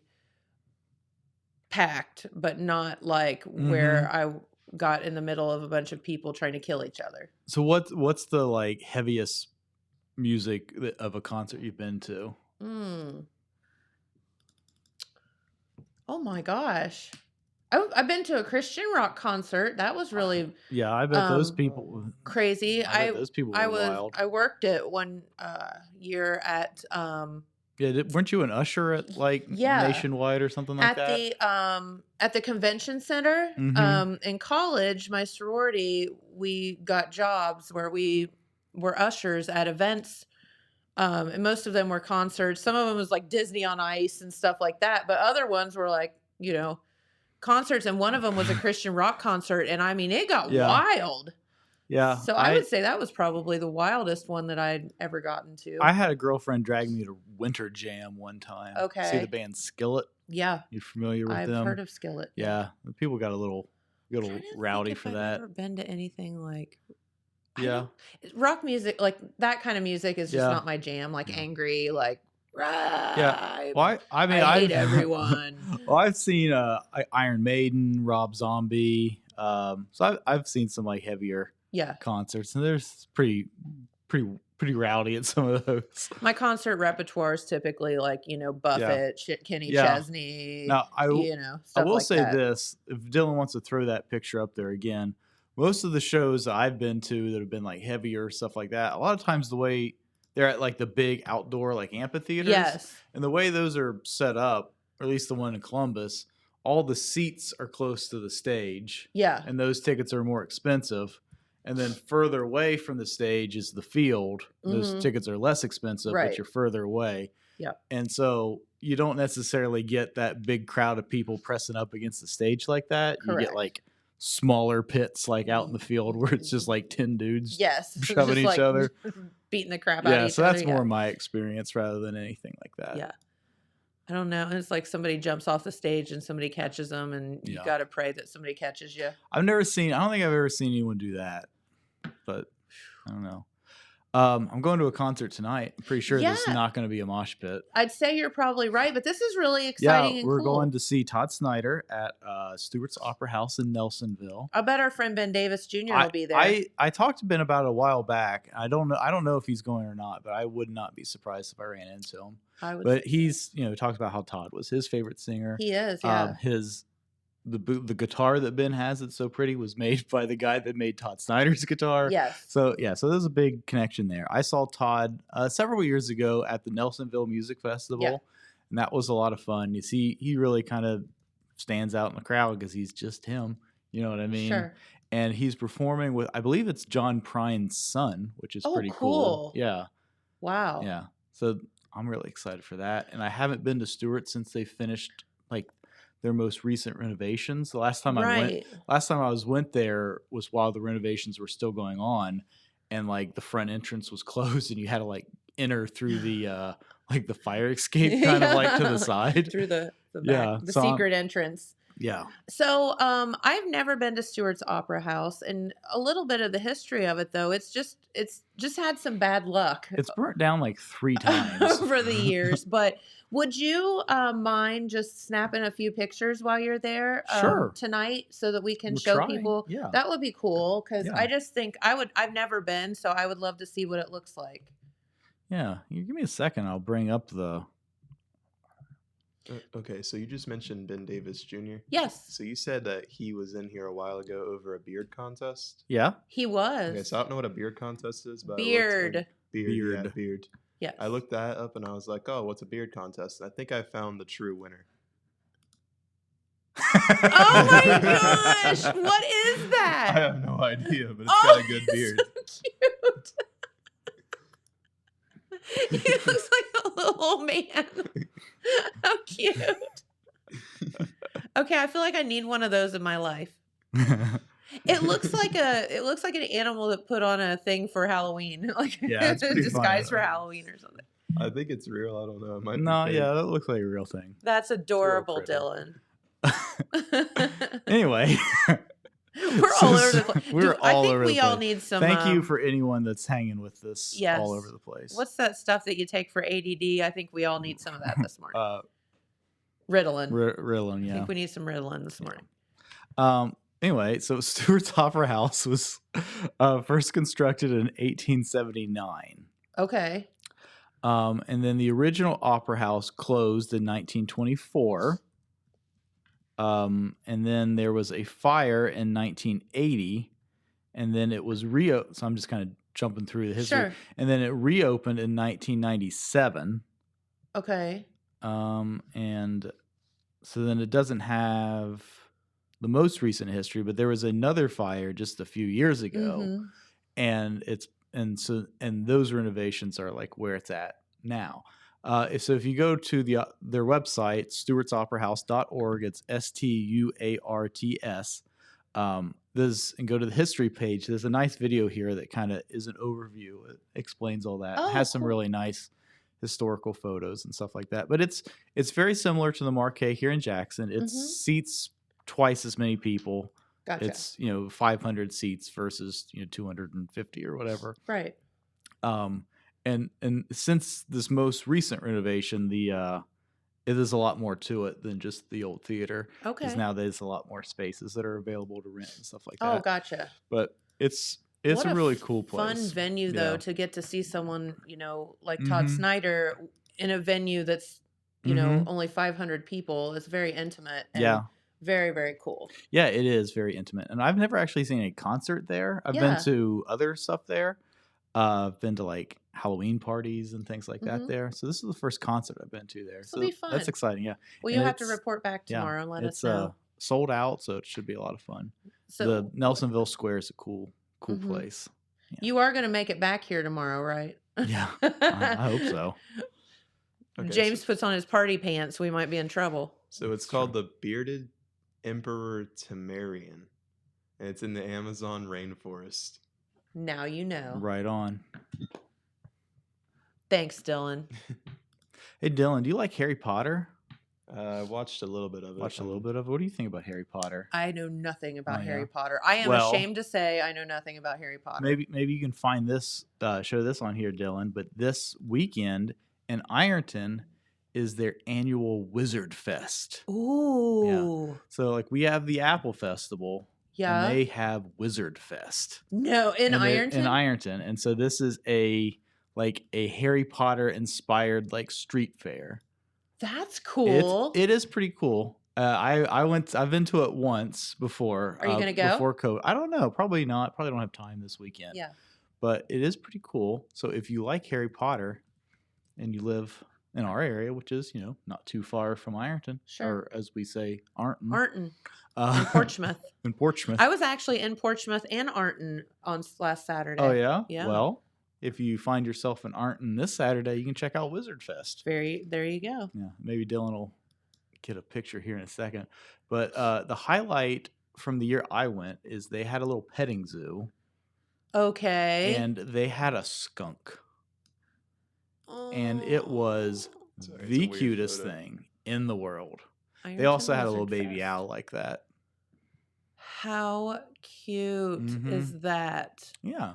packed, but not like where I got in the middle of a bunch of people trying to kill each other. So what's the like heaviest music of a concert you've been to? Oh my gosh. I've been to a Christian rock concert. That was really Yeah, I bet those people crazy. I bet those people were wild. I worked it one year at weren't you an usher at like Nationwide or something like that? At the convention center. In college, my sorority, we got jobs where we were ushers at events. And most of them were concerts. Some of them was like Disney on Ice and stuff like that. But other ones were like, concerts. And one of them was a Christian rock concert. And I mean, it got wild. Yeah. So I would say that was probably the wildest one that I'd ever gotten to. I had a girlfriend drag me to Winter Jam one time. Okay. See the band Skillet? Yeah. You familiar with I've them? heard of Skillet. Yeah. The people got a little rowdy for I've that. never been to anything like Yeah. rock music, like that kind of music is just not my jam. Like angry, like Well, I mean, I hate everyone. Well, I've seen Iron Maiden, Rob Zombie. So I've seen some like heavier concerts, and there's pretty rowdy at some of those. My concert repertoire is typically like Buffett, Kenny Chesney. Now I stuff will like say that. this: if Dylan wants to throw that picture up there again, most of the shows I've been to that have been like heavier stuff like that, a lot of times the way they're at like the big outdoor like amphitheaters, and the way those are set up, or at least the one in Columbus, all the seats are close to the stage. Yeah. And those tickets are more expensive. And then further away from the stage is the field. Those tickets are less expensive, but you're further away. Yeah. And so you don't necessarily get that big crowd of people pressing up against the stage like that. Correct. You get like smaller pits like out in the field where it's just like 10 dudes shoving each other. Beating the crap out of each other. Yeah, so that's more my experience rather than anything like that. Yeah. I don't know. It's like somebody jumps off the stage and somebody catches them, and you got to pray that somebody catches you. I don't think I've ever seen anyone do that, but I don't know. I'm going to a concert tonight. I'm pretty sure this is not going to be a mosh pit. I'd say you're probably right, but this is really exciting and we're cool. going to see Todd Snyder at Stewart's Opera House in Nelsonville. I bet our friend Ben Davis Jr. will be there. I talked to Ben about it a while back. I don't know if he's going or not, but I would not be surprised if I ran into him. But he's talks about how Todd was his favorite singer. He is, yeah. The guitar that Ben has that's so pretty was made by the guy that made Todd Snyder's guitar. Yes. So there's a big connection there. I saw Todd several years ago at the Nelsonville Music Festival, and that was a lot of fun. You see, he really kind of stands out in the crowd because he's just him. You know what I mean? Sure. And he's performing with, I believe it's John Prine's son, which is pretty cool. Yeah. Wow. Yeah. So I'm really excited for that. And I haven't been to Stewart since they finished like their most recent renovations. The last time I went there was while the renovations were still going on, and like the front entrance was closed, and you had to like enter through the like the fire escape kind of like to the side through the back, the secret entrance. Yeah. So, I've never been to Stewart's Opera House, and a little bit of the history of it, though, it's just had some bad luck It's burnt down like 3 times. over the years. But would you mind just snapping a few pictures while you're there Sure. tonight so that we can We'll show try. people? Yeah. That would be cool because Yeah. I just think I've never been, so I would love to see what it looks like. Yeah. You give me a second. I'll bring up the. Okay, so you just mentioned Ben Davis Jr. Yes, So you said that he was in here a while ago over a beard contest. Yeah. he was. Okay, so I don't know what a beard contest is, but Beard. beard, yeah, beard. Yes. I looked that up and I was like, oh, what's a beard contest? And I think I found the true winner. Oh my gosh! What is I that? have no idea, but it's Oh, got a good beard. so cute. He looks like a little old man. How cute. Okay, I feel like I need one of those in my life. It looks like an animal that put on a thing for Halloween, like Yeah, it's pretty disguised funny. for Halloween or something. I think it's real. I don't know. It might be No, fake. yeah, that looks like a real thing. That's adorable, pretty. Dylan. Anyway, We're all over the place. We're I all think over we the all place. need some. Thank you for anyone that's hanging with us Yes. all over the place. What's that stuff that you take for ADD? I think we all need some of that this morning. Ritalin. Ritalin, I yeah. think we need some Ritalin this morning. Anyway, so Stewart's Opera House was first constructed in 1879. Okay. And then the original Opera House closed in 1924. And then there was a fire in 1980. And then it was so I'm just kind of jumping through the history. Sure. And then it reopened in 1997. Okay. And so then it doesn't have the most recent history, but there was another fire just a few years ago, Mhm. and those renovations are like where it's at now. So if you go to their website, stewartsoperahouse.org, it's STUARTS. And go to the history page. There's a nice video here that kind of is an overview. It explains all that. Oh, It has some cool. really nice historical photos and stuff like that. But it's very similar to the Marquee here in Jackson. It seats twice as many people. Gotcha. It's 500 seats versus 250 or whatever. Right. And since this most recent renovation, it is a lot more to it than just the old theater. Okay. Because now there's a lot more spaces that are available to rent and stuff like Oh, that. gother. But it's What a really cool Fun place. venue though Yeah. to get to see someone, like Todd Mhm. Snyder in a venue that's, Mhm. only 500 people. It's very intimate and Yeah. very, very cool. Yeah, it is very intimate. And I've never actually seen a concert there. I've Yeah. been to other stuff there. I've been to like Halloween parties and things like that Mhm. there. So this is the first concert I've been to there. This'll So be fun. that's exciting. Yeah. Well, And you'll have to it's- report back yeah, tomorrow and let us it's know. sold out, so it should be a lot of fun. So The Nelsonville Square is a cool Mhm. place. you are going to make it back here tomorrow, right? Yeah, I hope so. Okay, James puts on his party pants. We might be in trouble. So it's called the Bearded Emperor Temerian, and it's in the Amazon rainforest. Now you know. Right on. Thanks, Dylan. Hey, Dylan, do you like Harry Potter? I watched a little bit of it. Watched a little bit of it. What do you think about Harry Potter? I know nothing about Oh, Harry yeah. Potter. I am Well, ashamed to say I know nothing about Harry Potter. Maybe you can find this, show this on here, Dylan. But this weekend in Ironton is their annual Wizard Fest. Ooh. So like we have the Apple Festival, Yeah. and they have Wizard Fest No, in And Ironton. In Ironton, and so this is a Harry Potter inspired like street fair. That's cool. It is pretty cool. I've been to it once before. Are you gonna go? Before COVID? I don't know. Probably not. Probably don't have time this weekend. Yeah. But it is pretty cool. So if you like Harry Potter and you live in our area, which is, not too far from Ironton, Sure. or as we say, Arnton. Arnton. Uh, In Portsmouth. in Portsmouth. I was actually in Portsmouth and Arnton on last Saturday. Oh, yeah? Yeah. Well, if you find yourself in Arnton this Saturday, you can check out Wizard Fest. There you go. Yeah, maybe Dylan will get a picture here in a second. But the highlight from the year I went is they had a little petting zoo, Okay. and they had a skunk. And it was Oh. Sorry, it's a the weird cutest photo. thing in the world. Iron They also had a Lizard little baby Fest. owl like that. How cute is that? Yeah.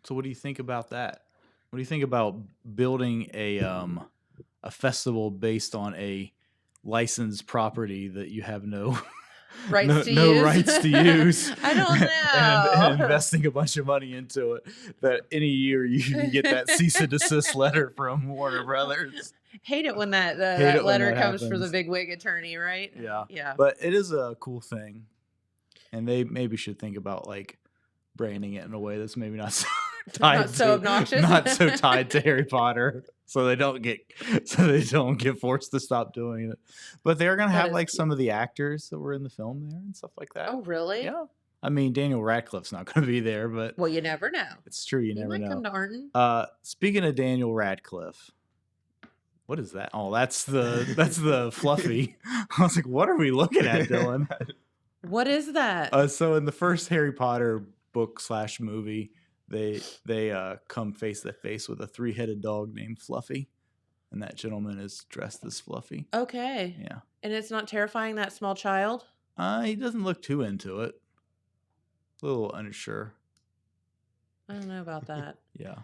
So what do you think about that? What do you think about building a festival based on a licensed property that you have no Rights to no use? rights to use? I don't know. and investing a bunch of money into it that any year you can get that cease and desist letter from Warner Brothers. Hate it when that Hate it when letter that comes for the happens. big wig attorney, right? Yeah. Yeah. But it is a cool thing. And they maybe should think about like branding it in a way that's maybe not so tied Not so obnoxious. not so tied to Harry Potter. So they don't get forced to stop doing it. But they're gonna That have is like cute. some of the actors that were in the film there and stuff like that. Oh, really? Yeah. I mean, Daniel Radcliffe's not gonna be there, but Well, you never know. it's true, you He never might know. come to Arden. Speaking of Daniel Radcliffe, what is that? Oh, that's the Fluffy. I was like, what are we looking at, Dylan? What is that? So in the first Harry Potter book / movie, they come face to face with a 3-headed dog named Fluffy, and that gentleman is dressed as Fluffy. Okay. Yeah. And it's not terrifying that small child? He doesn't look too into it. A little unsure. I don't know about that. Yeah.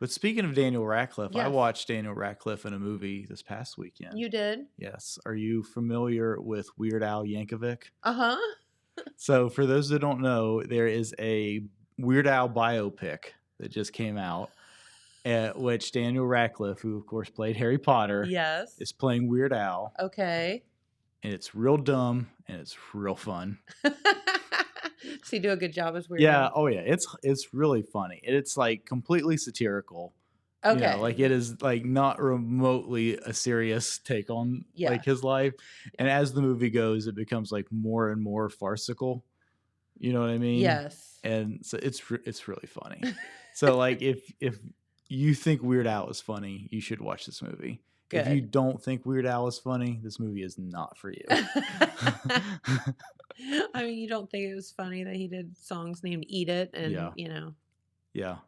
But speaking of Daniel Radcliffe, I Yes. watched Daniel Radcliffe in a movie this past weekend. You did? Yes. Are you familiar with Weird Al Yankovic? Uh-huh. So for those that don't know, there is a Weird Al biopic that just came out, which Daniel Radcliffe, who of course played Harry Potter, Yes. is playing Weird Al, Okay. and it's real dumb and it's real fun. So you do a good job as weird. Yeah, oh yeah, it's really funny. It's like completely satirical. Okay. You know, like it is like not remotely a serious take on Yeah. like his life. And as the movie goes, it becomes like more and more farcical. You know what I mean? Yes. And so it's really funny. So like if you think Weird Al is funny, you should watch this movie. Good. If you don't think Weird Al is funny, this movie is not for you. I mean, you don't think it was funny that he did songs named Eat It and, Yeah. you know. Yeah.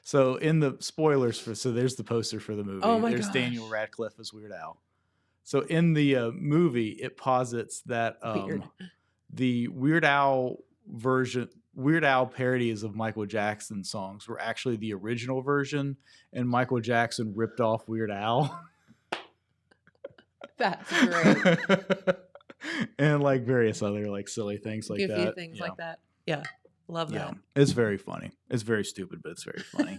So in the spoilers so there's the poster for the movie. Oh my There's gosh. Daniel Radcliffe as Weird Al. So in the movie, it posits that Weird. the Weird Al parodies of Michael Jackson songs were actually the original version, and Michael Jackson ripped off Weird Al. That's great. And like various other like silly things like Goofy that. things Yeah. like that. Yeah. Love Yeah, that. it's very funny. It's very stupid, but it's very funny.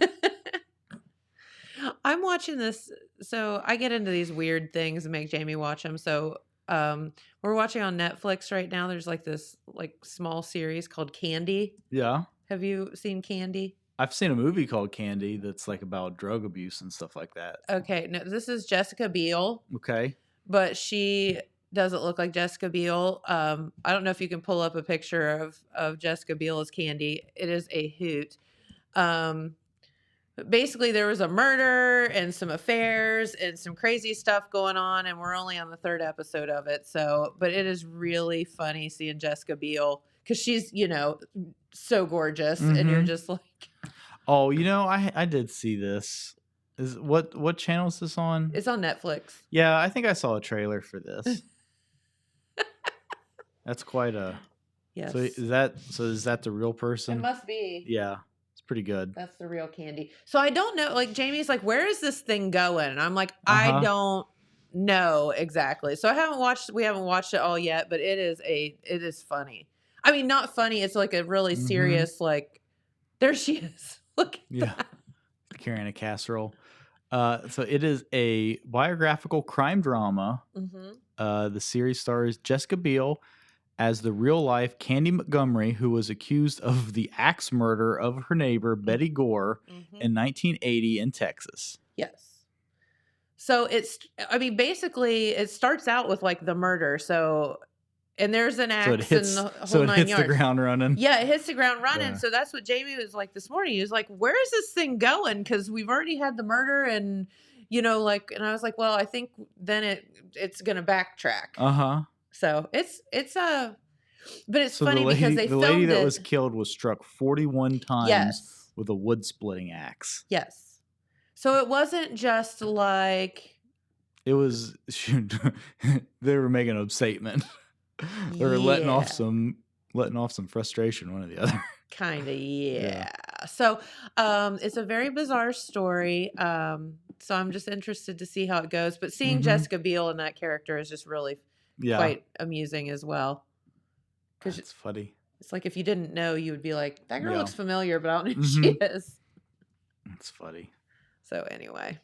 I'm watching this. So I get into these weird things and make Jamie watch them. So we're watching on Netflix right now. There's like this like small series called Candy. Yeah. Have you seen Candy? I've seen a movie called Candy that's like about drug abuse and stuff like that. Okay. No, this is Jessica Biel, Okay. but she doesn't look like Jessica Biel. I don't know if you can pull up a picture of Jessica Biel as Candy. It is a hoot. Basically, there was a murder and some affairs and some crazy stuff going on, and we're only on the 3rd episode of it. So, but it is really funny seeing Jessica Biel because she's, you know, so gorgeous, and you're Mhm. just like, Oh, you know, I did see this. Is what channel is this on? it's on Netflix. Yeah, I think I saw a trailer for this. That's quite a. Yes, So is that the real it person? must be. Yeah, it's pretty good. That's the real Candy. So I don't know. Like Jamie's like, where is this thing going? And I'm like, I Uh-huh. don't know exactly. So we haven't watched it all yet, but it is funny. I mean, not funny. It's like a really Mhm. serious, like, there she is. Look at Yeah, that. carrying a casserole. So it is a biographical crime drama. Mm-hmm. The series stars Jessica Biel as the real-life Candy Montgomery, who was accused of the axe murder of her neighbor Betty Gore Mm-hmm. in 1980 in Texas. Yes. So basically it starts out with like the murder. So, and there's an axe So it hits. and the whole So it 9 hits yards. the ground running. Yeah, it hits the ground running. Yeah. So that's what Jamie was like this morning. He was like, "Where is this thing going? Because we've already had the murder, and you know, like." And I was like, "Well, I think then it's gonna backtrack." Uh huh. So but it's So funny because they the filmed lady it. that was killed was struck 41 times Yes, with a wood splitting axe. yes. So it wasn't just like It was they were making a statement. They were letting off some frustration, one or the other. Kind of, yeah. So, it's a very bizarre story. So I'm just interested to see how it goes. But seeing Jessica Biel in that character is just really quite amusing as well. Because it's funny. It's like if you didn't know, you would be like, that girl looks familiar, but I don't know who she is. It's funny. So anyway.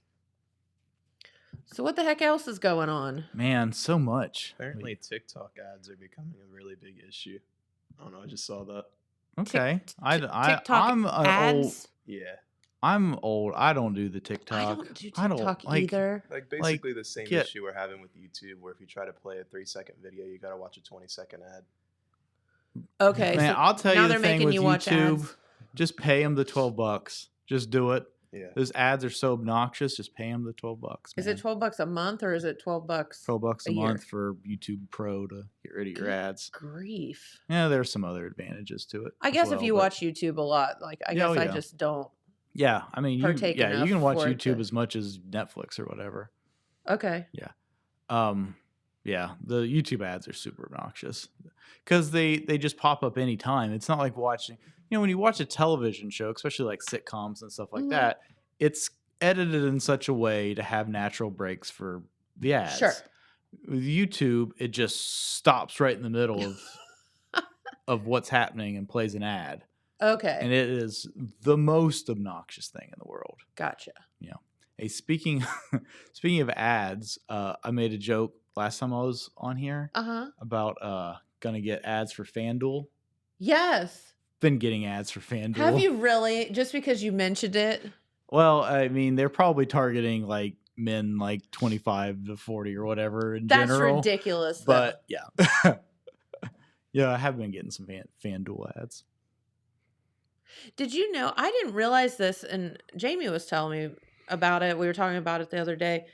So what the heck else is going on? Man, so much. Apparently TikTok ads are becoming a really big issue. I don't know, I just saw that. Okay. TikTok I'm ads? Yeah. I'm old. I don't do the TikTok. I don't do TikTok either. Like basically the same issue we're having with YouTube, where if you try to play a 3-second video, you got to watch a 20-second ad. Okay. Man, so I'll tell now you the they're thing making with you watch YouTube. ads. Just pay them the $12. Just do it. Yeah. Those ads are so obnoxious. Just pay them the $12. Is it $12 a month or is it $12? $12 a year? month for YouTube Pro to get rid of your ads. Grief. Yeah, there's some other advantages to it. I guess if you watch YouTube a lot, like I guess I just don't. Yeah, I mean, you can watch for it YouTube to- as much as Netflix or whatever. Okay. Yeah. The YouTube ads are super obnoxious because they just pop up anytime. It's not like watching, when you watch a television show, especially like sitcoms and stuff like that, it's edited in such a way to have natural breaks for the ads. Sure. With YouTube, it just stops right in the middle of what's happening and plays an ad. Okay. And it is the most obnoxious thing in the world. Gotcha. Hey, speaking of ads, I made a joke last time I was on here about gonna get ads for FanDuel. Yes. Been getting ads for FanDuel. Have you really? Just because you mentioned it? Well, I mean, they're probably targeting like men like 25 to 40 or whatever in That's general. ridiculous. But yeah. Yeah, I have been getting some FanDuel ads. Did you know? I didn't realize this, and Jamie was telling me about it. We were talking about it the other day.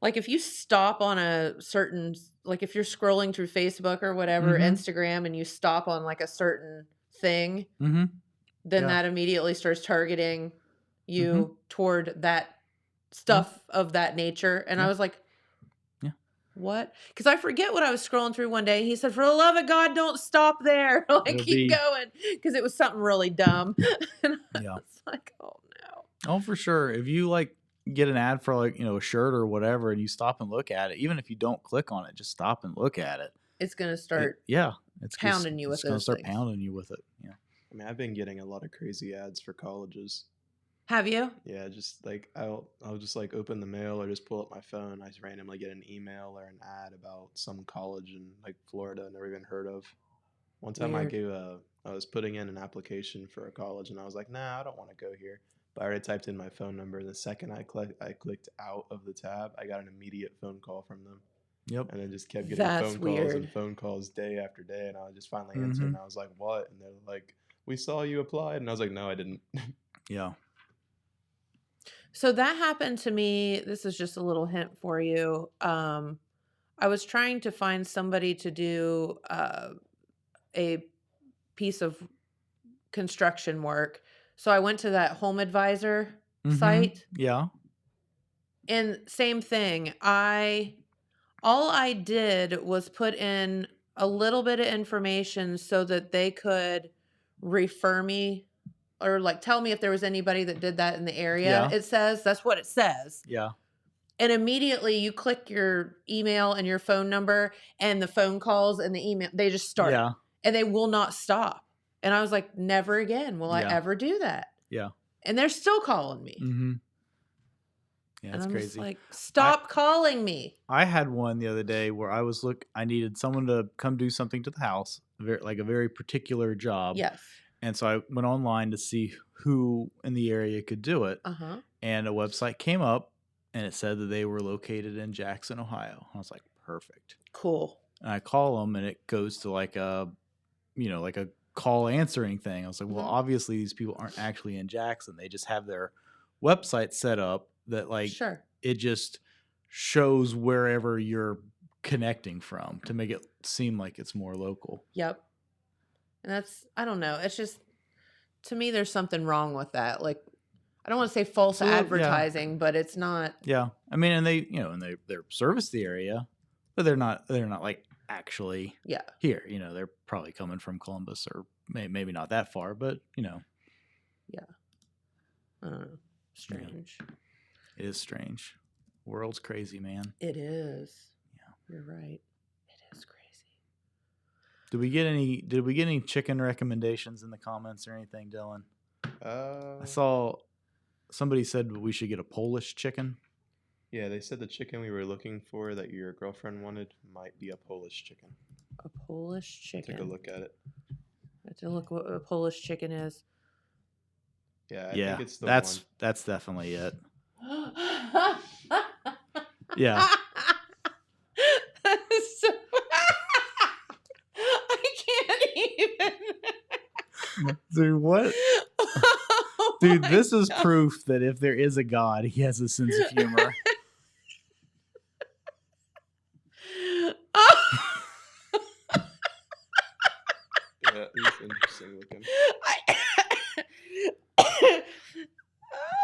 Like if you stop on a certain, like if you're scrolling through Facebook or whatever, Instagram, and you stop on like a certain thing, then that immediately starts targeting you toward that stuff of that nature. And I was like, what? Because I forget what I was scrolling through one day. He said, for the love of God, don't stop there. Like, keep going. Because it was something really dumb. And I was like, oh no. Oh, for sure. If you like get an ad for like, a shirt or whatever, and you stop and look at it, even if you don't click on it, just stop and look at it. It's going to start it's pounding you with It's going to those start things. pounding you with it. Yeah. I mean, I've been getting a lot of crazy ads for colleges. Have you? Yeah, just like I'll just like open the mail or just pull up my phone. I just randomly get an email or an ad about some college in like Florida I never even heard of. One time I was putting in an application for a college and I was like, nah, I don't want to go here. But I already typed in my phone number. The second I clicked out of the tab, I got an immediate phone call from them. Yep. And then just kept getting phone calls day after day. And I just finally answered and I was like, what? And they're like, we saw you applied. And I was like, no, I didn't. Yeah. So that happened to me. This is just a little hint for you. I was trying to find somebody to do a piece of construction work. So I went to that Home Advisor site. Yeah. And same thing. All I did was put in a little bit of information so that they could refer me or like tell me if there was anybody that did that in the area. It says, that's what it says. Yeah. And immediately you click your email and your phone number and the phone calls and the email, they just start. Yeah. And they will not stop. And I was like, never again will I ever do that. Yeah. And they're still calling me. Yeah, and it's I'm crazy. just like, stop calling me. I had one the other day where I needed someone to come do something to the house, like a very particular job. Yes. And so I went online to see who in the area could do it. And a website came up and it said that they were located in Jackson, Ohio. I was like, perfect. Cool. And I call them and it goes to like a call answering thing. I was like, well, obviously these people aren't actually in Jackson. They just have their website set up that like it just shows wherever you're connecting from to make it seem like it's more local. Yep. And I don't know. It's just, to me, there's something wrong with that. Like, I don't want to say false So, yeah. advertising, but it's not. Yeah, I mean, and they, they service the area, but they're not like actually Yeah. here. They're probably coming from Columbus or maybe not that far, but Yeah. I don't know. Strange. it is strange. World's crazy, man. It is. Yeah. You're right. It is crazy. Did we get any chicken recommendations in the comments or anything, Dylan? I saw somebody said we should get a Polish chicken. Yeah, they said the chicken we were looking for that your girlfriend wanted might be a Polish chicken. A Polish chicken. Take a look at it. I have to look what a Polish chicken is. Yeah, I think it's the that's one. that's definitely it. Yeah. That is so I can't even. Dude, what? Oh Dude, my this is God. proof that if there is a God, he has a sense of humor. Yeah, he's interesting looking.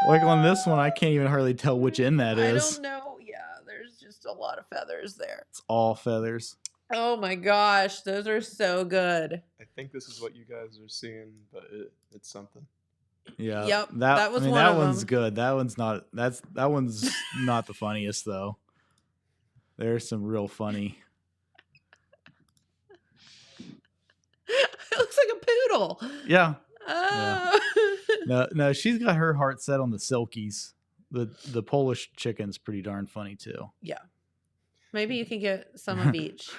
Like on this one, I can't even hardly tell which end that I is. don't know. Yeah, there's just a lot of feathers there. It's all feathers. Oh my gosh, those are so good. I think this is what you guys are seeing, but it's something. Yeah. Yep, that was one that of one's them. good. That one's not the funniest though. There's some real funny. It looks like a poodle. Yeah. Oh. No, she's got her heart set on the silkies. The Polish chicken's pretty darn funny too. Yeah. Maybe you can get some of each.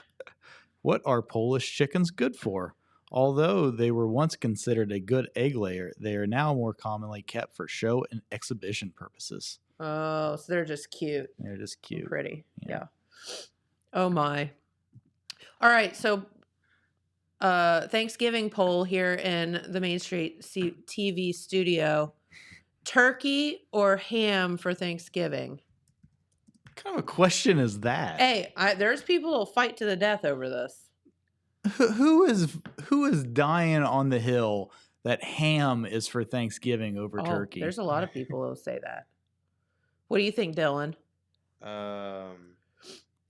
What are Polish chickens good for? Although they were once considered a good egg layer, they are now more commonly kept for show and exhibition purposes. Oh, so they're just cute. They're just and cute. pretty. Yeah. Yeah. Oh my. All right, so Thanksgiving poll here in the Main Street TV studio. Turkey or ham for Thanksgiving? What kind of a question is that? Hey, there's people who'll fight to the death over this. Who is dying on the hill that ham is for Thanksgiving over turkey? There's a lot of people who'll say that. What do you think, Dylan?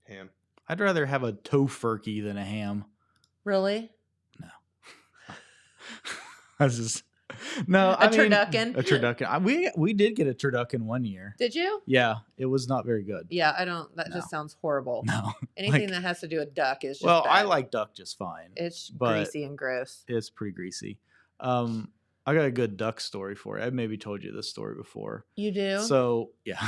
Ham. I'd rather have a tofurkey than a ham. Really? No. I was just no. A turducken? A turducken. We did get a turducken one year. Did you? Yeah, it was not very good. Yeah, I don't. That No. just sounds horrible. No. Anything that has to do with duck is just Well, I bad. like duck just fine. It's but greasy and gross. It's pretty greasy. I got a good duck story for you. I maybe told you this story before. You do? So yeah.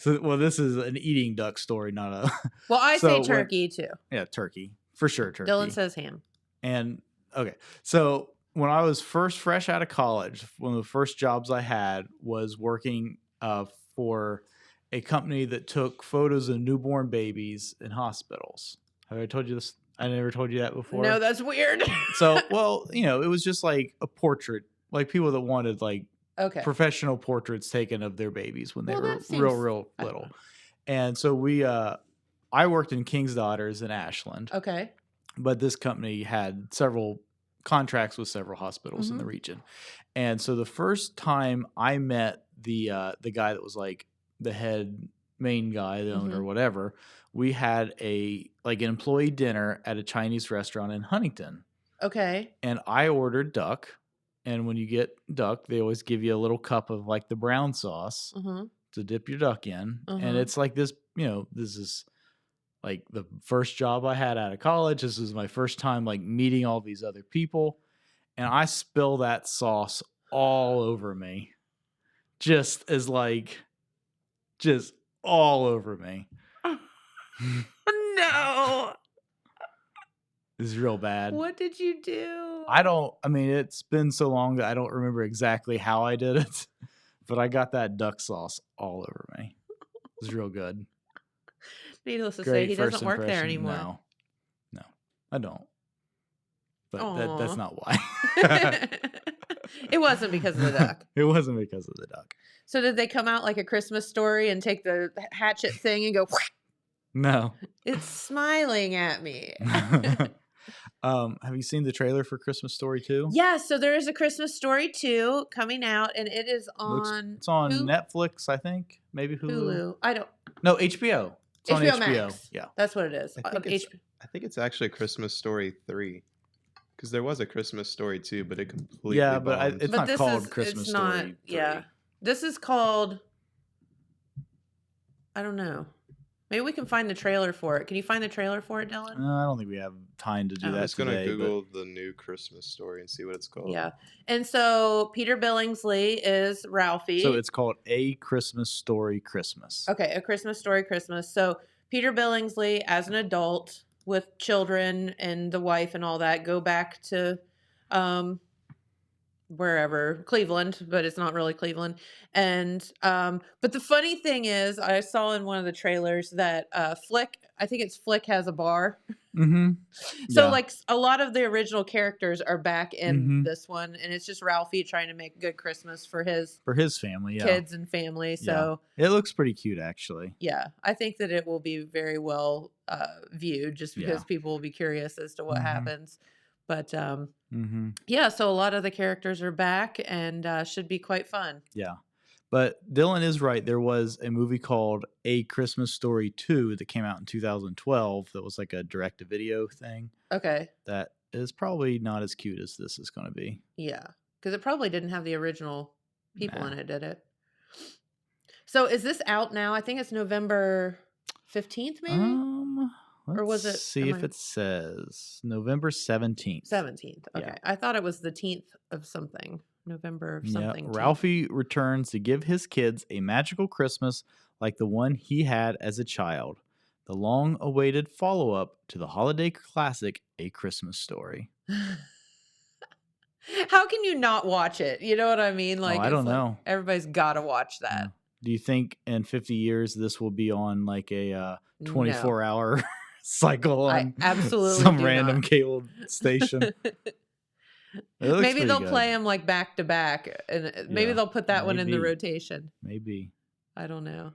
Well, this is an eating duck story, not a. Well, I So say when- turkey too. Yeah, turkey for sure. Turkey. Dylan says ham. And okay, so when I was fresh out of college, one of the first jobs I had was working for a company that took photos of newborn babies in hospitals. Have I told you this? I never told you that before. No, that's weird. So, well, it was just like a portrait, like people that wanted like Okay. professional portraits taken of their babies when they Well, were that seems- real I don't little. know. And so I worked in King's Daughters in Ashland. Okay. But this company had several contracts with several hospitals in the Mhm. region. And so the first time I met the guy that was like the head main guy, the owner, Mhm. whatever, we had an employee dinner at a Chinese restaurant in Huntington. Okay. And I ordered duck. And when you get duck, they always give you a little cup of like the brown sauce Mm-hmm. to dip your duck in. And Mhm. it's like this, this is like the first job I had out of college. This was my first time like meeting all these other people. And I spill that sauce all over me. Just all over me. No. This is real bad. What did you do? It's been so long that I don't remember exactly how I did it, but I got that duck sauce all over me. It was real good. Needless to say, Great he first doesn't work there impression. anymore. No, I don't. But Aw. that's not why. It wasn't because of the duck. It wasn't because of the duck. So did they come out like a Christmas story and take the hatchet thing and go, No. it's smiling at me? Have you seen the trailer for Christmas Story 2? Yeah, so there is a Christmas Story 2 coming out, and it is on It's on Netflix, I think. Maybe Hulu. I don't. No, HBO. It's on HBO. Max. Yeah. That's what it is. I think it's actually Christmas Story 3. Because there was a Christmas Story 2, but it completely bombed. It's not called Christmas Story 3. Yeah. This is called, I don't know. Maybe we can find the trailer for it. Can you find the trailer for it, Dylan? I don't think we have time to do that. I'm just going to Google the new Christmas Story and see what it's called. Yeah. And so Peter Billingsley is Ralphie. So it's called A Christmas Story Christmas. Okay, A Christmas Story Christmas. So Peter Billingsley, as an adult with children and the wife and all that, go back to wherever, Cleveland, but it's not really Cleveland. And but the funny thing is, I saw in one of the trailers that Flick, I think it's Flick, has a bar. Mm-hmm. So like a lot of the original characters are back in this one, and it's just Ralphie trying to make a good Christmas for his family, kids and family. So it looks pretty cute, actually. Yeah, I think that it will be very well viewed, just because people will be curious as to what happens. But yeah, so a lot of the characters are back, and should be quite fun. Yeah. But Dylan is right. There was a movie called A Christmas Story 2 that came out in 2012 that was like a direct-to-video thing. Okay. That is probably not as cute as this is going to be. Yeah, because it probably didn't have the original people in it, did it? So is this out now? I think it's November 15th, maybe? Or was it? See if it says November 17th. 17th. Okay. Yeah. I thought it was the 10th of something. November of something. Ralphie returns to give his kids a magical Christmas like the one he had as a child. The long-awaited follow-up to the holiday classic, A Christmas Story. How can you not watch it? You know what I mean? Like, I don't know. Everybody's got to watch that. Do you think in 50 years this will be on like a 24-hour cycle on absolutely some random cable station? Maybe they'll play them like back to back, and maybe they'll put that one in the rotation. Maybe. I don't know.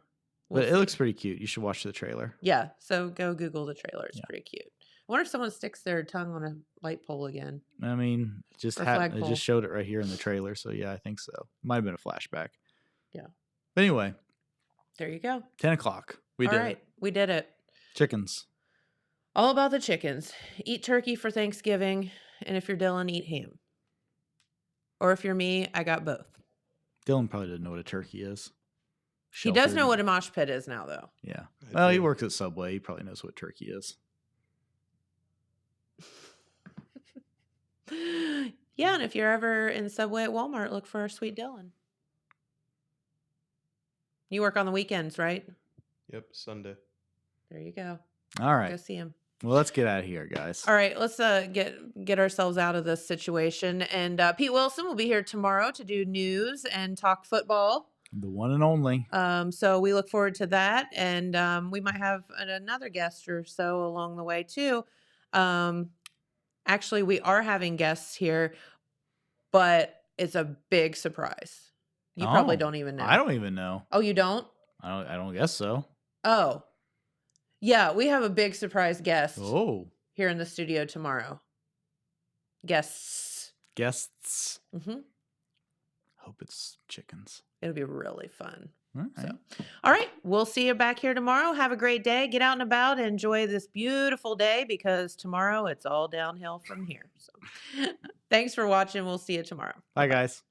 But it looks pretty cute. You should watch the trailer. Yeah. So go Google the trailer. It's pretty cute. I wonder if someone sticks their tongue on a light pole again. I mean, it just showed it right here in the trailer. So yeah, I think so. Might have been a flashback. Yeah. But anyway. There you go. 10 o'clock. We did it. We did it. Chickens. All about the chickens. Eat turkey for Thanksgiving. And if you're Dylan, eat ham. Or if you're me, I got both. Dylan probably doesn't know what a turkey is. He does know what a mosh pit is now, though. Yeah. Well, he works at Subway. He probably knows what turkey is. Yeah, and if you're ever in Subway at Walmart, look for Sweet Dylan. You work on the weekends, right? Yep, Sunday. There you go. All right. Go see him. Well, let's get out of here, guys. All right, let's get ourselves out of this situation. And Pete Wilson will be here tomorrow to do news and talk football. The one and only. So we look forward to that. And we might have another guest or so along the way, too. Actually, we are having guests here, but it's a big surprise. You probably don't even know. I don't even know. Oh, you don't? I don't guess so. Oh. Yeah, we have a big surprise guest here in the studio tomorrow. Guests. Mm-hmm. Hope it's chickens. It'll be really fun. All right. All right. We'll see you back here tomorrow. Have a great day. Get out and about and enjoy this beautiful day, because tomorrow it's all downhill from here. So thanks for watching. We'll see you tomorrow. Bye, guys.